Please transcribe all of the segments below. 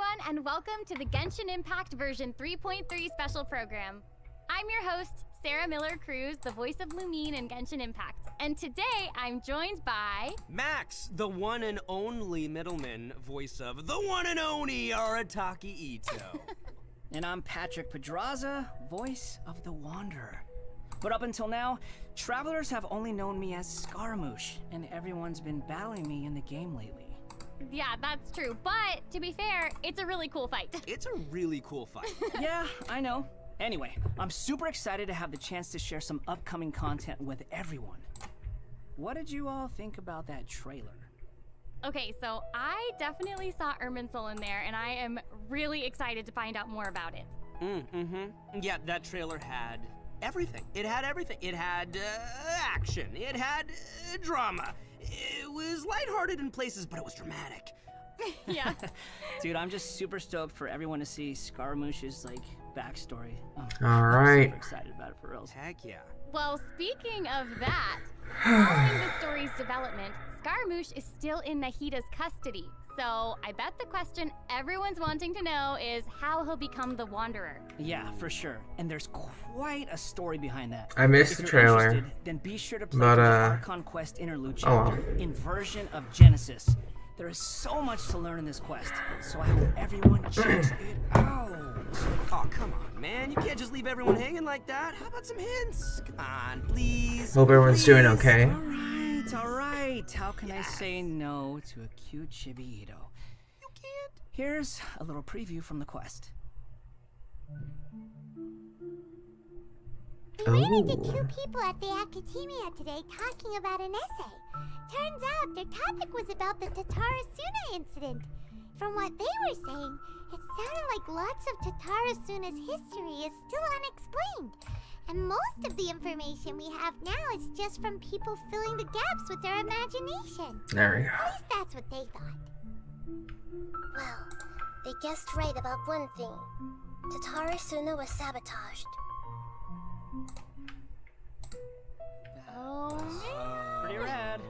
everyone, and welcome to the Genshin Impact version 3.3 special program. I'm your host, Sarah Miller-Cruz, the voice of Lumine in Genshin Impact. And today, I'm joined by... Max, the one and only middleman, voice of the one and only Arataki Ito. And I'm Patrick Pedraza, voice of the Wanderer. But up until now, travelers have only known me as Scaramouche, and everyone's been battling me in the game lately. Yeah, that's true, but to be fair, it's a really cool fight. It's a really cool fight. Yeah, I know. Anyway, I'm super excited to have the chance to share some upcoming content with everyone. What did you all think about that trailer? Okay, so I definitely saw Irminsul in there, and I am really excited to find out more about it. Yeah, that trailer had everything. It had everything. It had action. It had drama. It was lighthearted in places, but it was dramatic. Yeah. Dude, I'm just super stoked for everyone to see Scaramouche's, backstory. Alright. I'm super excited about it for real. Heck yeah. Well, speaking of that, following the story's development, Scaramouche is still in Nahida's custody. So I bet the question everyone's wanting to know is how he'll become the Wanderer. Yeah, for sure. And there's quite a story behind that. I missed If the you're trailer. interested, then be sure to play But, the Archon Quest interlude chapter in version of Genesis. There is so much to learn in this quest, so I hope everyone checks it out. Oh, come on, man. You can't just leave everyone hanging like that. How about some hints? Come on, please. Hope everyone's doing okay. All right. How can I say no to a cute Chibi-Ito? You can't. Here's a little preview from the quest. We ran into two people at the academia today talking about an essay. Turns out their topic was about the Tatara Suna incident. From what they were saying, it sounded like lots of Tatara Suna's history is still unexplained. And most of the information we have now is just from people filling the gaps with their imagination. There we go. At least that's what they thought. Well, they guessed right about one thing. Tatara Suna was sabotaged. Oh, Pretty rad.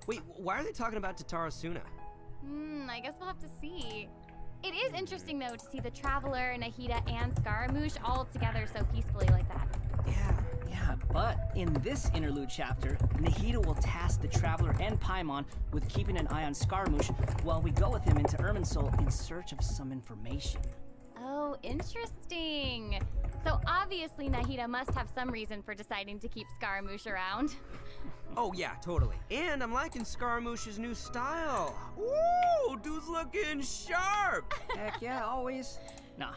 Wait, why are they talking about Tatara Suna? I guess we'll have to see. It is interesting, though, to see the Traveler, Nahida, and Scaramouche all together so peacefully like that. Yeah, but in this interlude chapter, Nahida will task the Traveler and Paimon with keeping an eye on Scaramouche while we go with him into Irminsul in search of some information. Oh, interesting. So obviously Nahida must have some reason for deciding to keep Scaramouche around. Oh, yeah, totally. And I'm liking Scaramouche's new style. Ooh, dude's looking sharp. Heck yeah, always. Nah,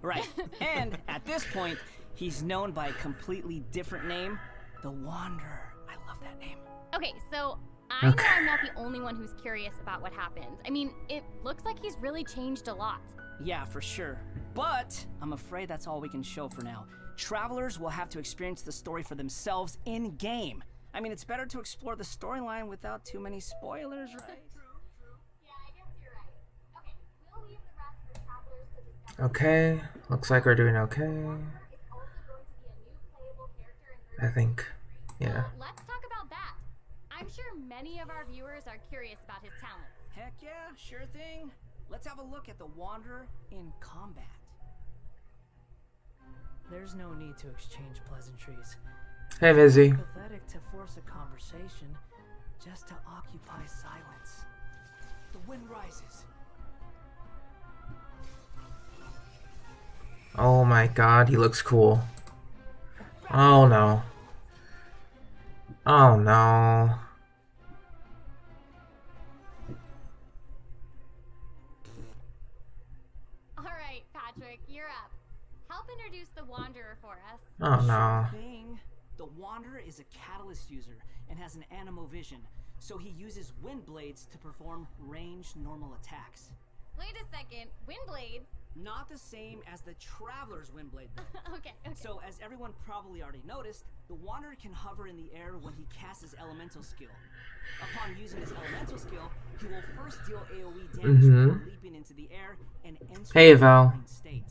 right. And at this point, he's known by a completely different name, the Wanderer. I love that name. Okay, so I know I'm not the only one who's curious about what happened. I mean, it looks like he's really changed a lot. Yeah, for sure. But I'm afraid that's all we can show for now. Travelers will have to experience the story for themselves in-game. I mean, it's better to explore the storyline without too many spoilers, right? Yeah, I guess you're right. Okay, we'll leave the rest of the travelers to discuss. Okay, looks like we're doing okay. I think, yeah. So let's talk about that. I'm sure many of our viewers are curious about his talents. Heck yeah, sure thing. Let's have a look at the Wanderer in combat. There's no need to exchange pleasantries. Hey, Vizzy. Pathetic to force a conversation, just to occupy silence. The wind rises. Oh my god, he looks cool. Oh no. Oh no. Alright, Patrick, you're up. Help introduce the Wanderer for us. Oh no. Sure thing. The Wanderer is a catalyst user and has an animo-vision, so he uses wind blades to perform ranged normal attacks. Wait a second, wind blades? Not the same as the Traveler's Windblade, though. Okay. So, as everyone probably already noticed, the Wanderer can hover in the air when he casts his elemental skill. Upon using his elemental skill, he will first deal AoE damage before leaping into the air and enter Hey, the Val. hovering state.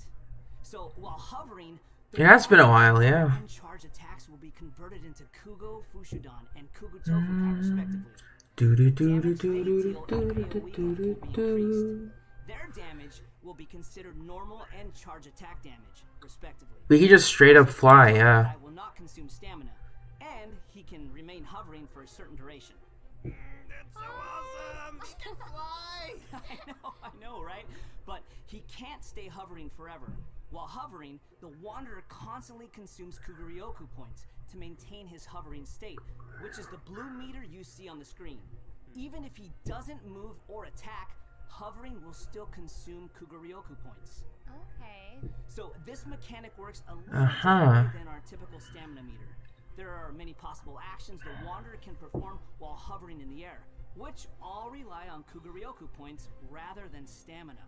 So, while hovering, the It has been a while, yeah. charge attacks will be converted into Kugo Fushudan and Kugo Tofukai, respectively. Do do do do Damage do they do deal do in do AoE do will be do increased. do. Their damage will be considered normal and charge attack damage, respectively. We could just straight up fly, yeah. Will not consume stamina, and he can remain hovering for a certain duration. That's so awesome! He can fly! I know, right? But he can't stay hovering forever. While hovering, the Wanderer constantly consumes Kuguryoku points to maintain his hovering state, which is the blue meter you see on the screen. Even if he doesn't move or attack, hovering will still consume Kuguryoku points. Okay. So this mechanic works a little Uh-huh. differently than our typical stamina meter. There are many possible actions the Wanderer can perform while hovering in the air, which all rely on Kuguryoku points rather than stamina.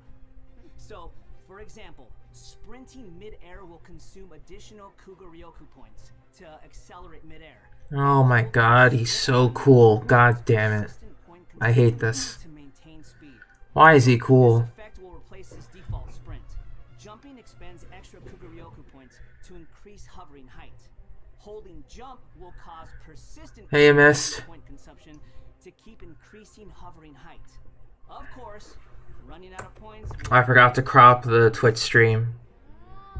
So, for example, sprinting mid-air will consume additional Kuguryoku points to accelerate mid-air. Oh my god, he's so cool. God damn it. I hate this. To maintain speed. Why is he cool? This effect will replace his default sprint. Jumping expends extra Kuguryoku points to increase hovering height. Holding jump will cause persistent Hey, you missed. point consumption to keep increasing hovering height. Of course, running out of points. I forgot to crop the Twitch stream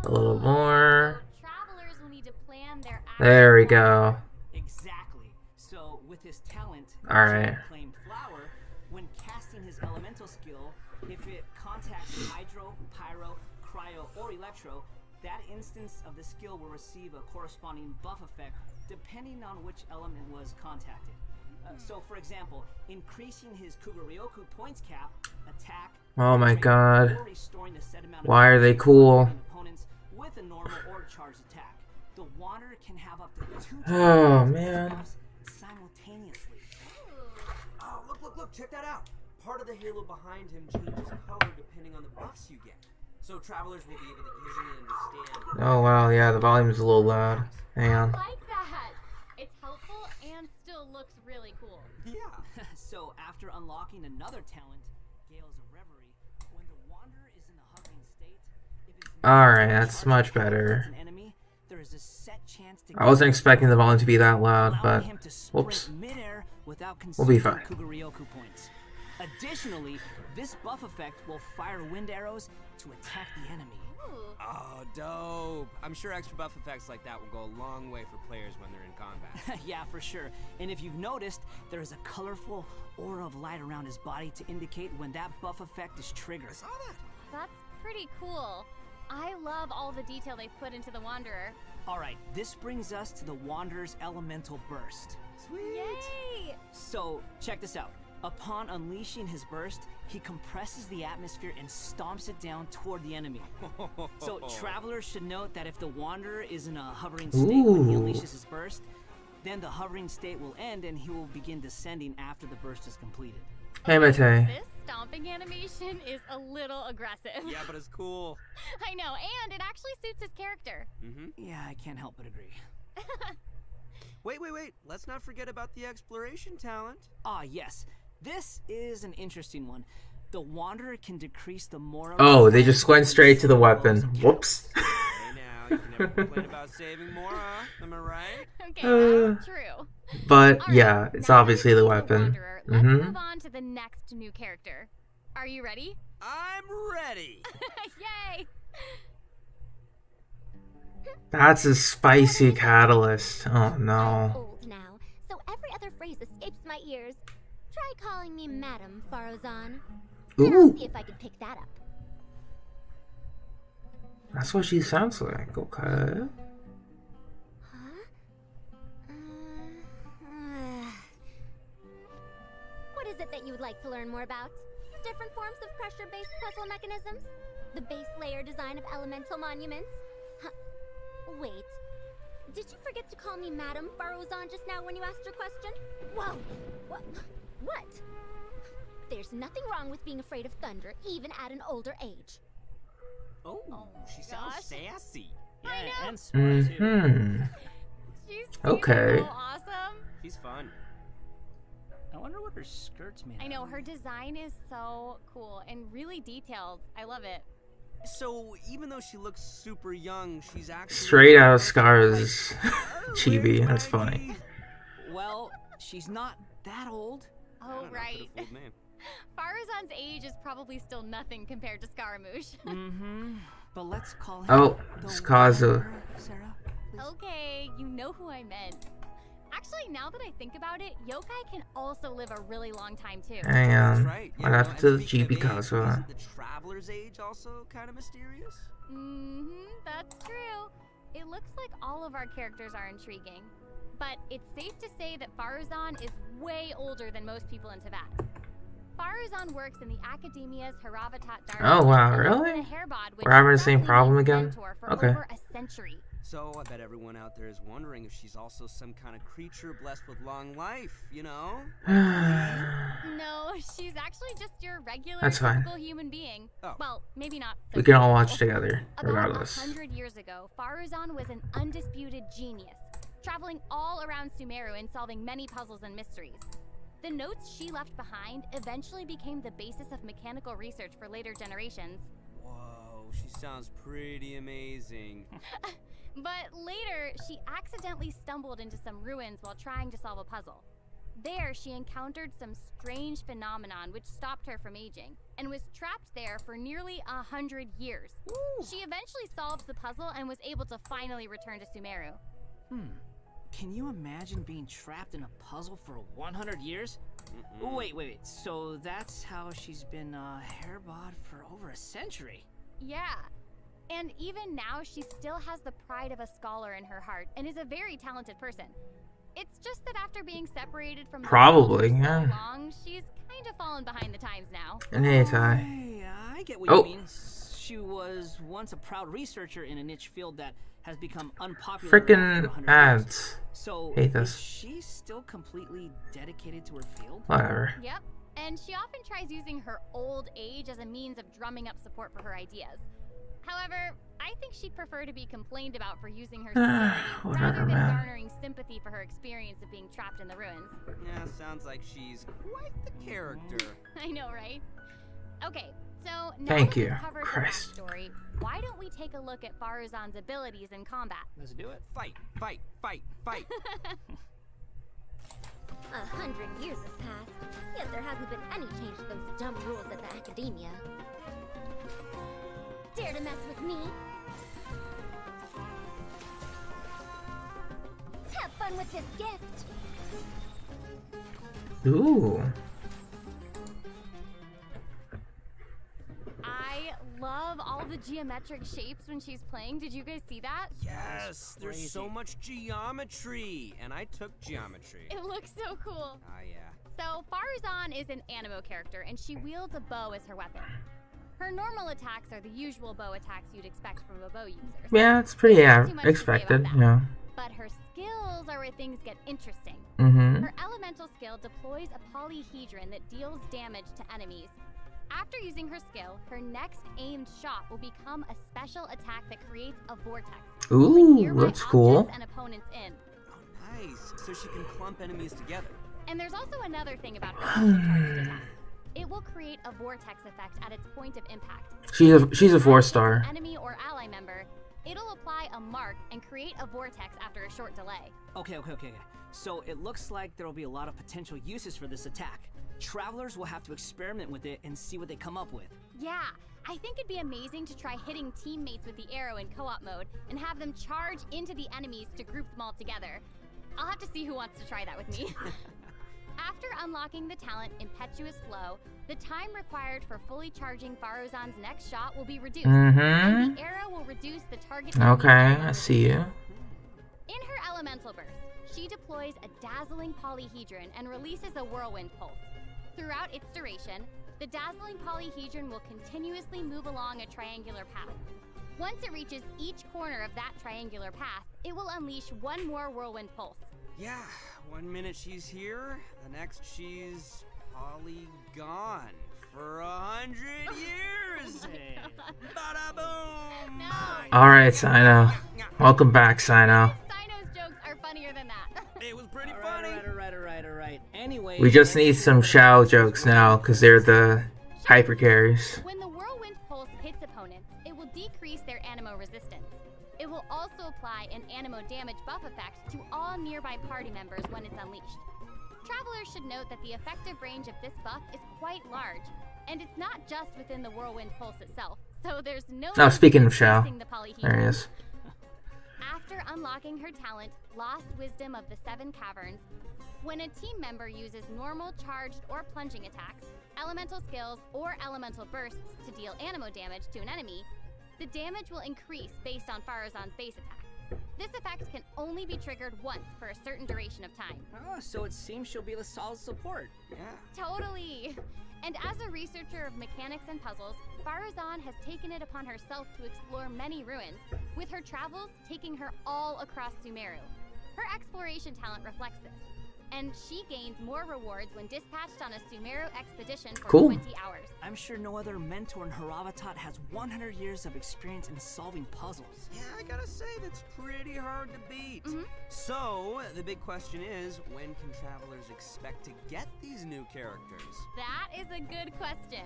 a little more. Travelers will need to plan their There we go. Exactly. So with his talent, All right. Flame Flower, when casting his elemental skill, if it contacts Hydro, Pyro, Cryo, or Electro, that instance of the skill will receive a corresponding buff effect depending on which element was contacted. So, for example, increasing his Kuguryoku points cap, attack, Oh my god. or restoring a set amount of Why are they points cool? opponents with a normal or charged attack. The Wanderer can have up to 2 Oh man. buffs simultaneously. Oh, look, check that out. Part of the halo behind him changes color depending on the buffs you get. So travelers will be able to easily understand. Oh wow, yeah, the volume's a little loud. Hang on. I like that. It's helpful and still looks really cool. Yeah. So after unlocking another talent, Gales of Reverie, when the Wanderer is in a hovering state, if it's Alright, that's much better. an enemy, there is a set chance to I wasn't expecting the volume to be that loud, allowing but him to sprint whoops. midair without We'll be consuming fine. Kuguryoku points. Additionally, this buff effect will fire wind arrows to attack the enemy. Oh, dope. I'm sure extra buff effects like that will go a long way for players when they're in combat. Yeah, for sure. And if you've noticed, there is a colorful aura of light around his body to indicate when that buff effect is triggered. Saw that. That's pretty cool. I love all the detail they've put into the Wanderer. Alright, this brings us to the Wanderer's elemental burst. Sweet. Yay! So, check this out. Upon unleashing his burst, he compresses the atmosphere and stomps it down toward the enemy. So, travelers should note that if the Wanderer is in a hovering state when he Ooh. unleashes his burst, then the hovering state will end and he will begin descending after the burst is completed. Hey Mate. This stomping animation is a little aggressive. Yeah, but it's cool. I know, and it actually suits his character. Yeah, I can't help but agree. Wait. Let's not forget about the exploration talent. Ah, yes. This is an interesting one. The Wanderer can decrease the Mora... Oh, they just went straight to the weapon. Whoops. Hey now, you can never complain about saving Mora. Am I right? Okay, that's true. But All right, yeah, it's now obviously that the we've seen weapon. Wanderer, let's Mhm. move on to the next new character. Are you ready? I'm ready. Yay! That's a spicy catalyst. Oh I'm no. old now, so every other phrase escapes my ears. Try calling me Madam Farozan. And I'll Ooh, see if I can pick that up. that's what she sounds like. Okay. What is it that you would like to learn more about? Different forms of pressure-based puzzle mechanisms? The base layer design of elemental monuments? Huh. Wait. Did you forget to call me Madam Farozan just now when you asked your question? Whoa! What? There's nothing wrong with being afraid of thunder, even at an older age. Oh, she sounds sassy. I know. And smart, too. Hmm. She's Okay. so awesome. She's fun. I wonder what her skirt's made I out know, of. her design is so cool and really detailed. I love it. So even though she looks super young, she's actually Straight out of Scar's chibi. That's funny. Well, she's not that old. I Oh, don't know, right. could've fooled me. Faruzan's age is probably still nothing compared to Scaramouche. But let's call him Oh, the Skazu. Wanderer, Sarah. Please. Okay, you know who I meant. Actually, now that I think about it, yokai can also live a really long time too. Hang That's on. right. What happened to the GB Kazuha? Isn't the traveler's age also kind of mysterious? That's true. It looks like all of our characters are intriguing. But it's safe to say that Faruzan is way older than most people in Tibet. Faruzan works in the Academia's Haravatat Dark. Oh, wow, and really? in a hairbod, which We're having the same roughly problem means again? mentor for Okay. over a century. So I bet everyone out there is wondering if she's also some kind of creature blessed with long life, you know? No, she's actually just your regular, That's fine. typical human being. Oh. Well, maybe not. So We can all watch typical. together, About regardless. 100 years ago, Faruzan was an undisputed genius, traveling all around Sumeru and solving many puzzles and mysteries. The notes she left behind eventually became the basis of mechanical research for later generations. Whoa, she sounds pretty amazing. But later, she accidentally stumbled into some ruins while trying to solve a puzzle. There, she encountered some strange phenomenon which stopped her from aging, and was trapped there for nearly 100 years. She eventually solved the puzzle and was able to finally return to Sumeru. Can you imagine being trapped in a puzzle for 100 years? Wait. So that's how she's been hairbod for over a century. Yeah. And even now, she still has the pride of a scholar in her heart and is a very talented person. It's just that after being separated from the Probably, world for yeah. so long, she's kind of fallen behind the times now. And hey, Ty. Hey, I get what Oh. you mean. She was once a proud researcher in a niche field that has become unpopular. after Freaking 100 years. ads. So Hate is this. she still completely dedicated to her field? Whatever. Yep. And she often tries using her old age as a means of drumming up support for her ideas. However, I think she'd prefer to be complained about for using her seniority Whatever, rather than man. garnering sympathy for her experience of being trapped in the ruins. Yeah, sounds like she's quite the character. I know, right? Okay, so now Thank that we've you. covered the Christ. backstory, why don't we take a look at Faruzan's abilities in combat? Let's do it. Fight. 100 years have passed, yet there hasn't been any change to those dumb rules at the Academia. Dare to mess with me? Have fun with this gift! Ooh. I love all the geometric shapes when she's playing. Did you guys see that? Yes, there's crazy. so much geometry. And I took geometry. It looks so cool. Ah, yeah. So, Faruzan is an animo character, and she wields a bow as her weapon. Her normal attacks are the usual bow attacks you'd expect from a bow user. Yeah, it's pretty There's not too much to say expected, about that. yeah. But her skills are where things get interesting. Mm-hmm. Her elemental skill deploys a polyhedron that deals damage to enemies. After using her skill, her next aimed shot will become a special attack that creates a vortex, pulling Ooh, nearby that's cool. objects and opponents in. Oh, nice. So she can clump enemies together. And there's also another thing about her special targeted attack. It will create a vortex effect at its point of impact. She's a When it hits 4-star. an enemy or ally member, it'll apply a mark and create a vortex after a short delay. Okay. So it looks like there will be a lot of potential uses for this attack. Travelers will have to experiment with it and see what they come up with. Yeah, I think it'd be amazing to try hitting teammates with the arrow in co-op mode and have them charge into the enemies to group them all together. I'll have to see who wants to try that with me. After unlocking the talent Impetuous Flow, the time required for fully charging Faruzan's next shot will be reduced. Mm-hmm. And the arrow will reduce the target. Okay, I see you. In her elemental burst, she deploys a dazzling polyhedron and releases a whirlwind pulse. Throughout its duration, the dazzling polyhedron will continuously move along a triangular path. Once it reaches each corner of that triangular path, it will unleash one more whirlwind pulse. Yeah, 1 minute she's here, the next she's gone for 100 years. Bada boom! No. Alright, Sino. Welcome back, Sino. Sino's jokes are funnier than that. It was pretty All funny. right. Anyway, We just need some Shao jokes now, because they're the hyper carries. When the whirlwind pulse hits opponents, it will decrease their animo resistance. It will also apply an animo damage buff effect to all nearby party members when it's unleashed. Travelers should note that the effective range of this buff is quite large, and it's not just within the Whirlwind Pulse itself, so there's no Oh, speaking of Shao, Shao, there he is. After unlocking her talent, Lost Wisdom of the Seven Caverns, when a team member uses normal, charged, or plunging attacks, elemental skills, or elemental bursts to deal anemo damage to an enemy, the damage will increase based on Farazan's base attack. This effect can only be triggered once for a certain duration of time. Oh, so it seems she'll be a solid support. Yeah. Totally! And as a researcher of mechanics and puzzles, Farazan has taken it upon herself to explore many ruins, with her travels taking her all across Sumeru. Her exploration talent reflects this, and she gains more rewards when dispatched on a Sumeru expedition for Cool. 20 hours. I'm sure no other mentor in Haravatat has 100 years of experience in solving puzzles. Yeah, I gotta say, that's pretty hard to beat. Mhm. So, the big question is, when can travelers expect to get these new characters? That is a good question.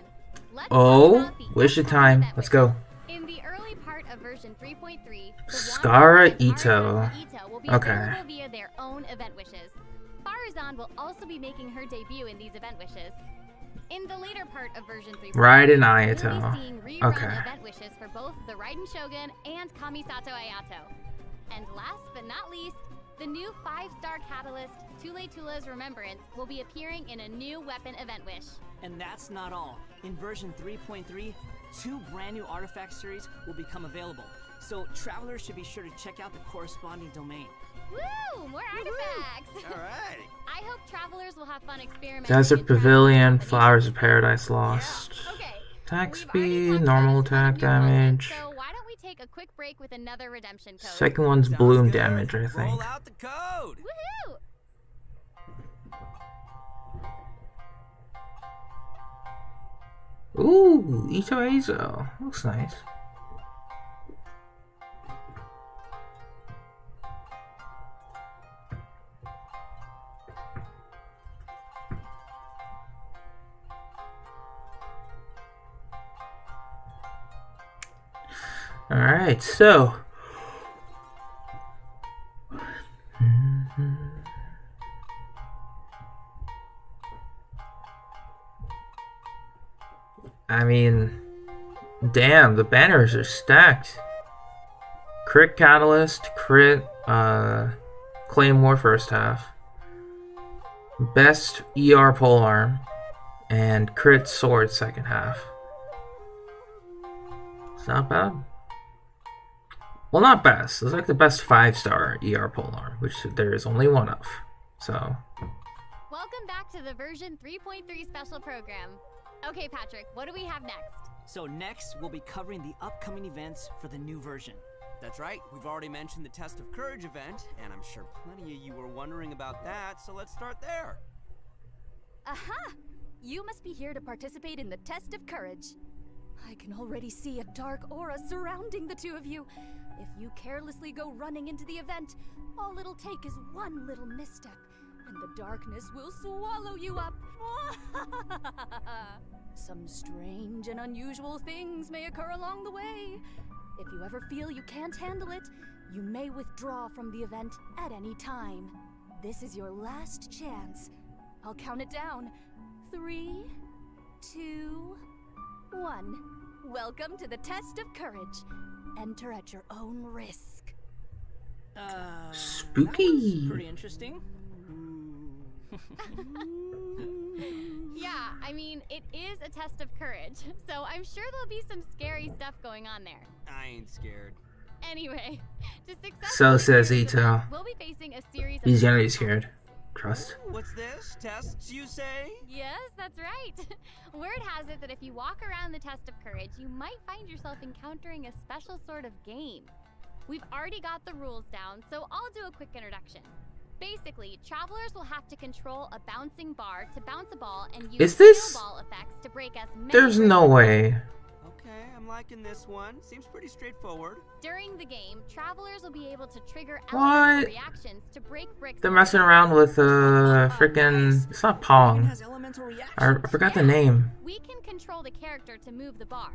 Let's Oh, talk about the waste your upcoming time. event Let's window. go. In the early part of version 3.3, the Skara Wanderer and Ito. Farazan Ito will be Okay. available via their own event wishes. Farazan will also be making her debut in these event wishes. In the later part of version 3.3, Raiden we'll Ayato. be seeing rerun Okay. event wishes for both the Raiden Shogun and Kamisato Ayato. And last but not least, the new 5-star catalyst, Tule Tula's Remembrance, will be appearing in a new weapon event wish. And that's not all. In version 3.3, 2 brand new artifact series will become available. So travelers should be sure to check out the corresponding domain. Woo! More artifacts! All right. I hope travelers will have fun experimenting. Desert with Pavilion, travel Flowers of Paradise Lost. Okay. Attack We've already speed, talked normal about attack this one new content, damage. So why don't we take a quick break with another redemption code? Second one's Sounds bloom good. damage, I think. Roll out the code. Woohoo! Ooh, Ito Azo. Looks nice. Alright, so. I mean, damn, the banners are stacked. Crit Catalyst, Crit, Claymore first half. Best ER Polearm, and Crit Sword second half. It's not bad. Well, not best. It's like the best 5-star ER Polearm, which there is only one of. So, Welcome back to the version 3.3 special program. Okay, Patrick, what do we have next? So next, we'll be covering the upcoming events for the new version. That's right. We've already mentioned the Test of Courage event, and I'm sure plenty of you were wondering about that, so let's start there. Aha! You must be here to participate in the Test of Courage. I can already see a dark aura surrounding the two of you. If you carelessly go running into the event, all it'll take is one little misstep, and the darkness will swallow you up. Some strange and unusual things may occur along the way. If you ever feel you can't handle it, you may withdraw from the event at any time. This is your last chance. I'll count it down. 3, 2, 1. Welcome to the Test of Courage. Enter at your own risk. Spooky. That was pretty interesting. Yeah, I mean, it is a test of courage, so I'm sure there'll be some scary stuff going on there. I ain't scared. Anyway, to successfully So says clear this Ito. event, we'll be facing a series of He's gonna be challenges. scared. Trust. What's this? Tests, you say? Yes, that's right. Word has it that if you walk around the test of courage, you might find yourself encountering a special sort of game. We've already got the rules down, so I'll do a quick introduction. Basically, travelers will have to control a bouncing bar to bounce a ball and use Is this- snowball effects to break as many There's no bricks. way. Okay, I'm liking this one. Seems pretty straightforward. During the game, travelers will be able to trigger What? elemental reactions to break bricks. They're messing around with freaking. It's not Raiden Pong. has elemental I reactions. forgot the name. We can control the character to move the bar.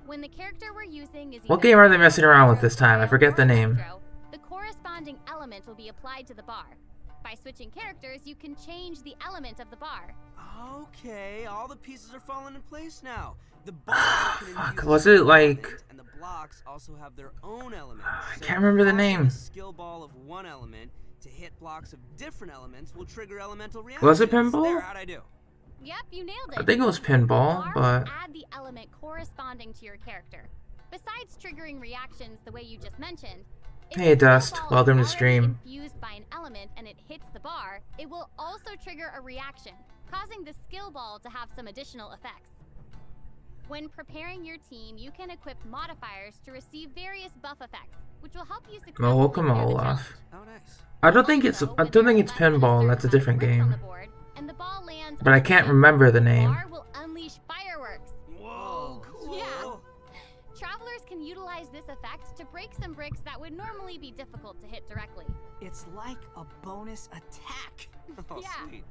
When the character we're using is What either game are they Fire, messing around with this time? I Fire, forget or the name. Electro, the corresponding element will be applied to the bar. By switching characters, you can change the element of the bar. Okay, all the pieces are falling in place now. The bar can Fuck, infuse was a it different like- element, and the blocks also have their own elements. I So can't remember the tossing name. a skill ball of one element to hit blocks of different elements will trigger elemental reactions. Was it pinball? There, how'd I do? Yep, you nailed it. I think it was pinball, The bar but will add the element corresponding to your character. Besides triggering reactions the way you just mentioned, if Hey, the Dust, skill ball welcome to is already stream. infused by an element and it hits the bar, it will also trigger a reaction, causing the skill ball to have some additional effects. When preparing your team, you can equip modifiers to receive various buff effects, which will help you successfully well, welcome clear the Olaf. challenge. Oh, nice. I don't think it's Also, I when don't there think are it's less than a pinball. certain That's a amount of different bricks on game. the board, and the ball lands But on I the can't table, remember the the name. bar will unleash fireworks. Whoa, cool. Yeah. Travelers can utilize this effect to break some bricks that would normally be difficult to hit directly. It's like a bonus attack. Oh, Yeah. sweet.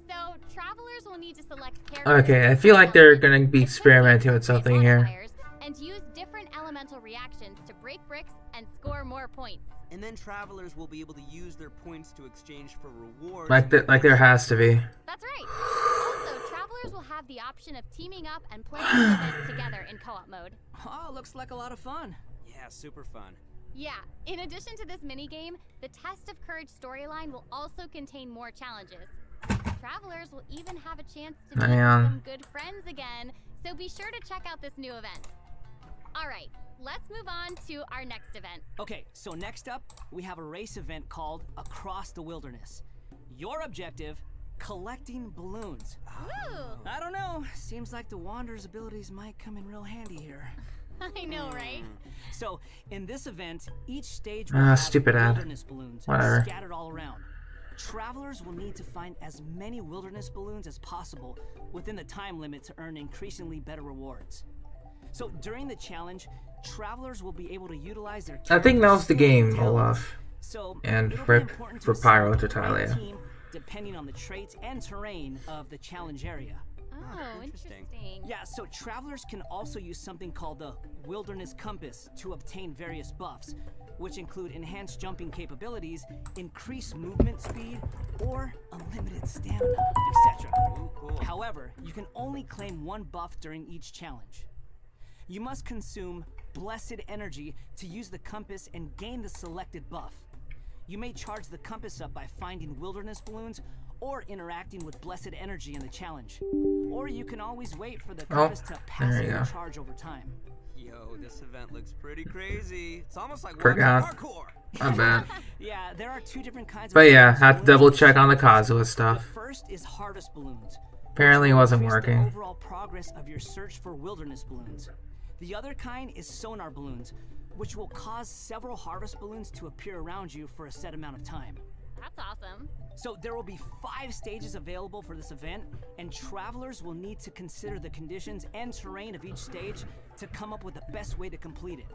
So, travelers will need to select characters. Okay, I feel like they're gonna be experimenting with something here. modifiers And use different elemental reactions to break bricks and score more points. And then travelers will be able to use their points to exchange for rewards. Like there has to be. That's right. Also, travelers will have the option of teaming up and playing the event together in co-op mode. Oh, looks like a lot of fun. Yeah, super fun. Yeah, in addition to this minigame, the Test of Courage storyline will also contain more challenges. Travelers will even have a chance to meet Man. some good friends again, so be sure to check out this new event. Alright, let's move on to our next event. Okay, so next up, we have a race event called Across the Wilderness. Your objective, collecting balloons. Woo! I don't know, seems like the Wanderer's abilities might come in real handy here. I know, right? So, in this event, each stage will Ah, have stupid ad. wilderness balloons Whatever. scattered all around. Travelers will need to find as many wilderness balloons as possible within the time limit to earn increasingly better rewards. So, during the challenge, travelers will be able to utilize their I think that was the game, character's Olaf. So, And it'll be rip important for to Pyro assemble to the right Talia. team depending on the traits and terrain of the challenge area. Oh, interesting. interesting. Yeah, so travelers can also use something called the Wilderness Compass to obtain various buffs, which include enhanced jumping capabilities, increased movement speed, or unlimited stamina, etc. Ooh, cool. However, you can only claim one buff during each challenge. You must consume Blessed Energy to use the compass and gain the selected buff. You may charge the compass up by finding wilderness balloons or interacting with Blessed Energy in the challenge. Or you can always wait for the compass to there passively you go. charge over time. Yo, this event looks pretty crazy. It's almost like Forgot. watching parkour. My bad. Yeah, there are two different kinds of But yeah, wilderness had to balloons. double check on the Kazuha The stuff. first is harvest balloons. Apparently it wasn't Increase the working. overall progress of your search for wilderness balloons. The other kind is sonar balloons, which will cause several harvest balloons to appear around you for a set amount of time. That's awesome. So there will be 5 stages available for this event, and travelers will need to consider the conditions and terrain of each stage to come up with the best way to complete it.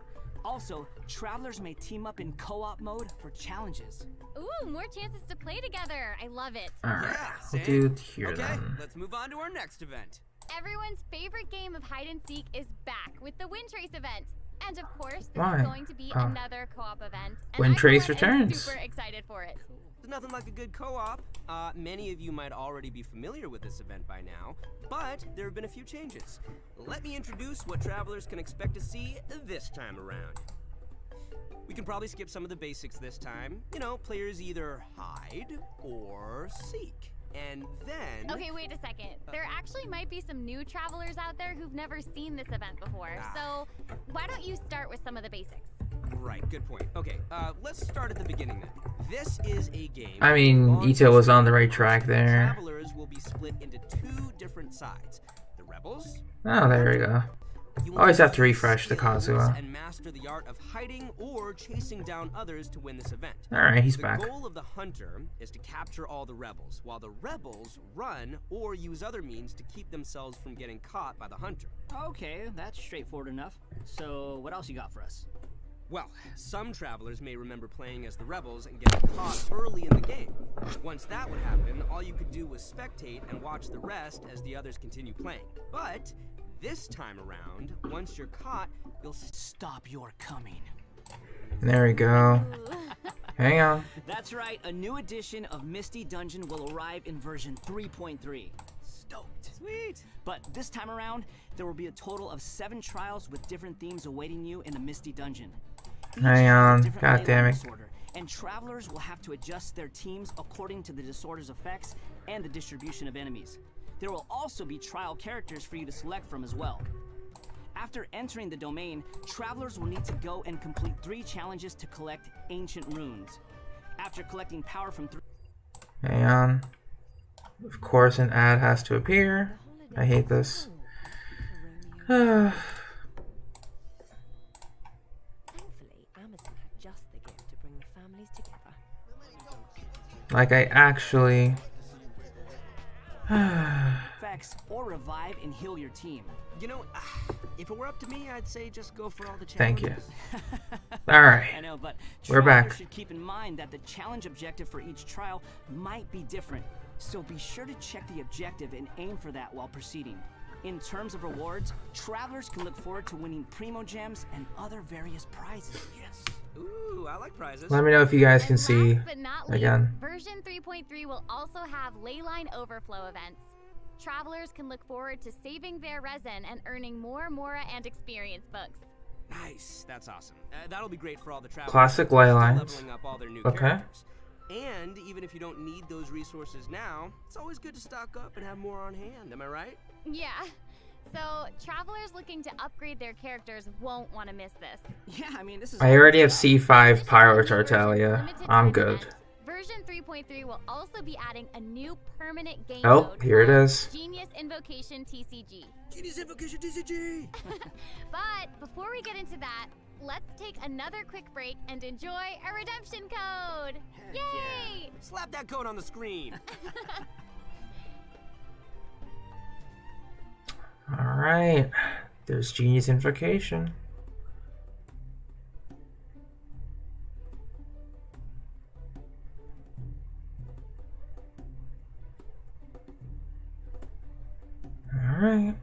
Also, travelers may team up in co-op mode for challenges. Ooh, more chances to play together. I love it. Alright, Yeah, we'll same. do it here Okay, then. let's move on to our next event. Everyone's favorite game of hide and seek is back with the Wind Trace event. And of course, this Why? is going to be Oh. another co-op event. And Wind I, for Trace one, am returns. super excited for it. There's nothing like a good co-op. Many of you might already be familiar with this event by now, but there have been a few changes. Let me introduce what travelers can expect to see this time around. We can probably skip some of the basics this time. You know, players either hide or seek. And then... Okay, wait a second. There actually might be some new travelers out there who've never seen this event before. So why don't you start with some of the basics? Right, good point. Okay, let's start at the beginning then. This is a game... I mean, on Ito was which on the right track there. Travelers will be split into 2 different sides. The rebels... Oh, there we go. You will Always need have to refresh the skills Kazuha. and master the art of hiding or chasing down others to win this event. Alright, he's The back. goal of the hunter is to capture all the rebels, while the rebels run or use other means to keep themselves from getting caught by the hunter. Okay, that's straightforward enough. So, what else you got for us? Well, some travelers may remember playing as the rebels and getting caught early in the game. Once that would happen, all you could do was spectate and watch the rest as the others continue playing. But this time around, once you're caught, you'll Stop your coming. There we go. Ooh. Hang on. That's right, a new edition of Misty Dungeon will arrive in version 3.3. Stoked. Sweet. But this time around, there will be a total of 7 trials with different themes awaiting you in the Misty Dungeon. Each Hang has a on. different God damn Layla it. disorder, and travelers will have to adjust their teams according to the disorder's effects and the distribution of enemies. There will also be trial characters for you to select from as well. After entering the domain, travelers will need to go and complete 3 challenges to collect ancient runes. After collecting power from 3... Hang on. Of course, an ad has to appear. I hate this. Thankfully, Amazon had just the gift to bring the families together. Like, I actually... effects or revive and heal your team. You know, if it were up to me, I'd say just go for all the Thank challenges. you. Alright. I know, but We're travelers back. should keep in mind that the challenge objective for each trial might be different. So be sure to check the objective and aim for that while proceeding. In terms of rewards, travelers can look forward to winning Primo Gems and other various prizes. Yes. Ooh, I like prizes. Let me know if you guys can And see last but not least, again. version 3.3 will also have Leyline Overflow events. Travelers can look forward to saving their resin and earning more Mora and experience books. Nice, that's awesome. That'll be great for all the travelers. Classic still ley lines. leveling up all their new Okay. characters. And even if you don't need those resources now, it's always good to stock up and have more on hand. Am I right? Yeah. So, travelers looking to upgrade their characters won't want to miss this. Yeah, I mean, this is... I already have C5 Pyro Tartaglia. I'm good. Version 3.3 will also be adding a new permanent game Oh, mode here it called is. Genius Invocation TCG. Genius Invocation TCG! But before we get into that, let's take another quick break and enjoy a redemption code. Heck Yay! yeah. Slap that code on the screen. Alright. There's Genius Invocation. Alright.